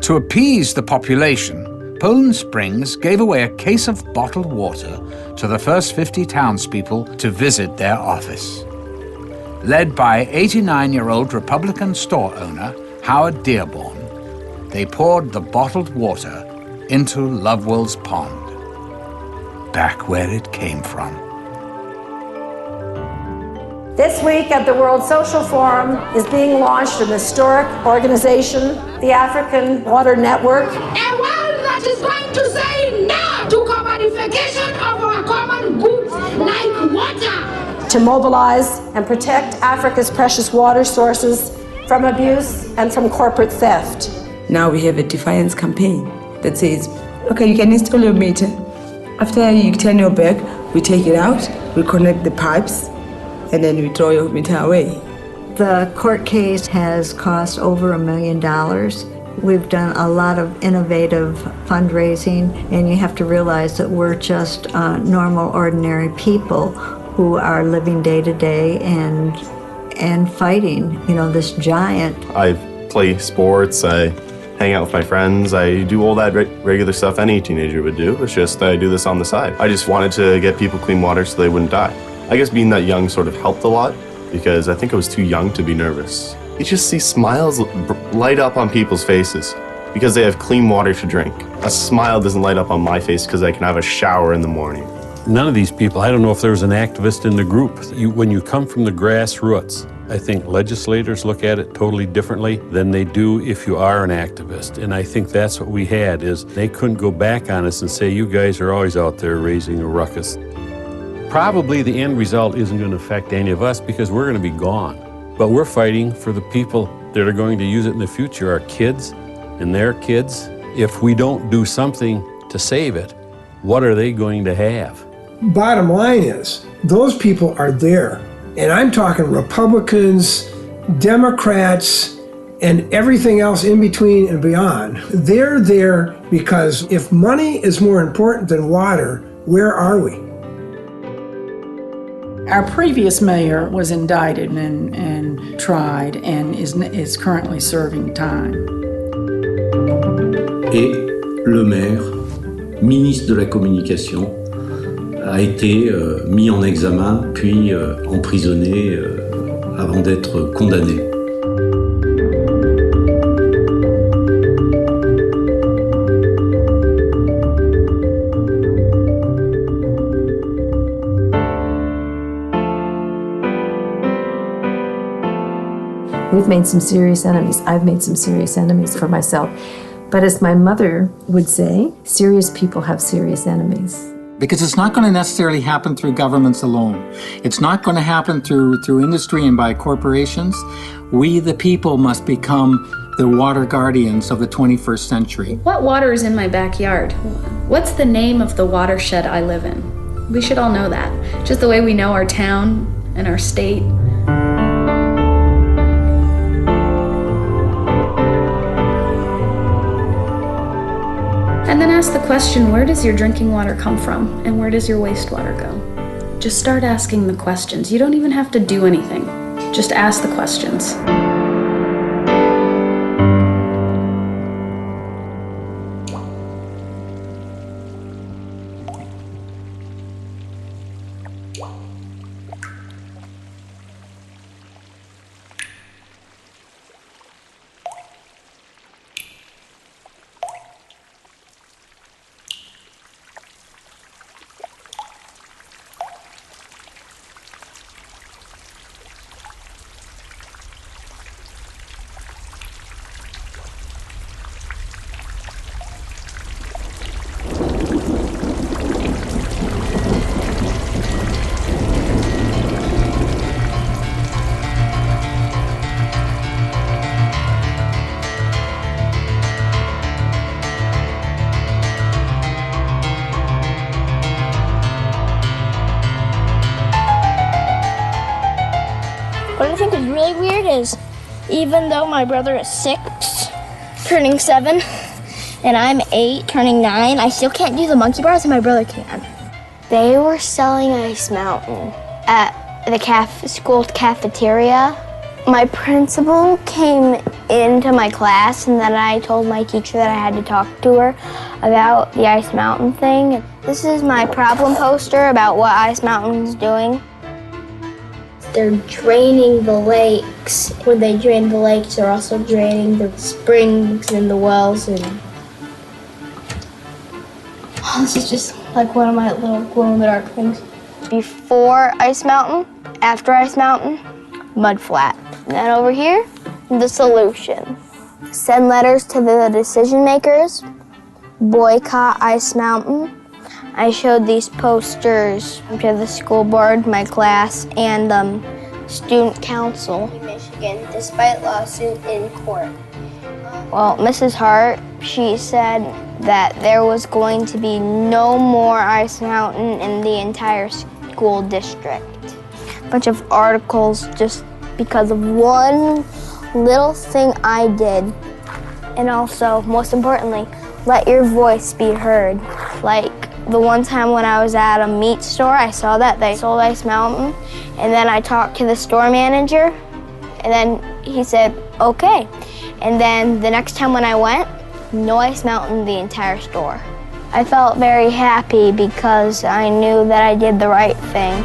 To appease the population, Poland Springs gave away a case of bottled water to the first 50 townspeople to visit their office. Led by 89-year-old Republican store owner Howard Dearborn, they poured the bottled water into Lovewell's Pond, back where it came from. This week at the World Social Forum is being launched an historic organization, the African Water Network. A world that is going to say no to commodification of our common goods like water. To mobilize and protect Africa's precious water sources from abuse and from corporate theft. Now we have a defiance campaign that says, okay, you can install your meter. After you turn your back, we take it out, we connect the pipes, and then we throw your meter away. The court case has cost over $1 million. We've done a lot of innovative fundraising, and you have to realize that we're just normal, ordinary people who are living day to day and fighting, this giant. I play sports, I hang out with my friends, I do all that regular stuff any teenager would do. It's just I do this on the side. I just wanted to get people clean water so they wouldn't die. I guess being that young sort of helped a lot because I think I was too young to be nervous. You just see smiles light up on people's faces because they have clean water to drink. A smile doesn't light up on my face because I can have a shower in the morning. None of these people, I don't know if there was an activist in the group. When you come from the grassroots, I think legislators look at it totally differently than they do if you are an activist. And I think that's what we had, is they couldn't go back on us and say, you guys are always out there raising a ruckus. Probably the end result isn't going to affect any of us because we're going to be gone. But we're fighting for the people that are going to use it in the future, our kids and their kids. If we don't do something to save it, what are they going to have? Bottom line is, those people are there. And I'm talking Republicans, Democrats, and everything else in between and beyond. They're there because if money is more important than water, where are we? Our previous mayor was indicted and tried and is currently serving time. Et le maire, ministre de la Communication, a été mis en examen puis emprisonné avant d'être condamné. We've made some serious enemies. I've made some serious enemies for myself. But as my mother would say, serious people have serious enemies. Because it's not going to necessarily happen through governments alone. It's not going to happen through industry and by corporations. We, the people, must become the water guardians of the 21st century. What water is in my backyard? What's the name of the watershed I live in? We should all know that. Just the way we know our town and our state. And then ask the question, where does your drinking water come from? And where does your wastewater go? Just start asking the questions. You don't even have to do anything. Just ask the questions. What I think is really weird is, even though my brother is 6, turning 7, and I'm 8, turning 9, I still can't do the monkey bars and my brother can. They were selling Ice Mountain at the school cafeteria. My principal came into my class and then I told my teacher that I had to talk to her about the Ice Mountain thing. This is my problem poster about what Ice Mountain's doing. They're draining the lakes. When they drain the lakes, they're also draining the springs and the wells. And this is just like one of my little glow-in-the-dark things. Before Ice Mountain, after Ice Mountain, mud flat. And then over here, the solution. Send letters to the decision makers, boycott Ice Mountain. I showed these posters to the school board, my class, and student council in Michigan, despite lawsuit in court. Well, Mrs. Hart, she said that there was going to be no more Ice Mountain in the entire school district. A bunch of articles just because of one little thing I did. And also, most importantly, let your voice be heard. Like, the one time when I was at a meat store, I saw that they sold Ice Mountain, and then I talked to the store manager, and then he said, okay. And then the next time when I went, no Ice Mountain, the entire store. I felt very happy because I knew that I did the right thing.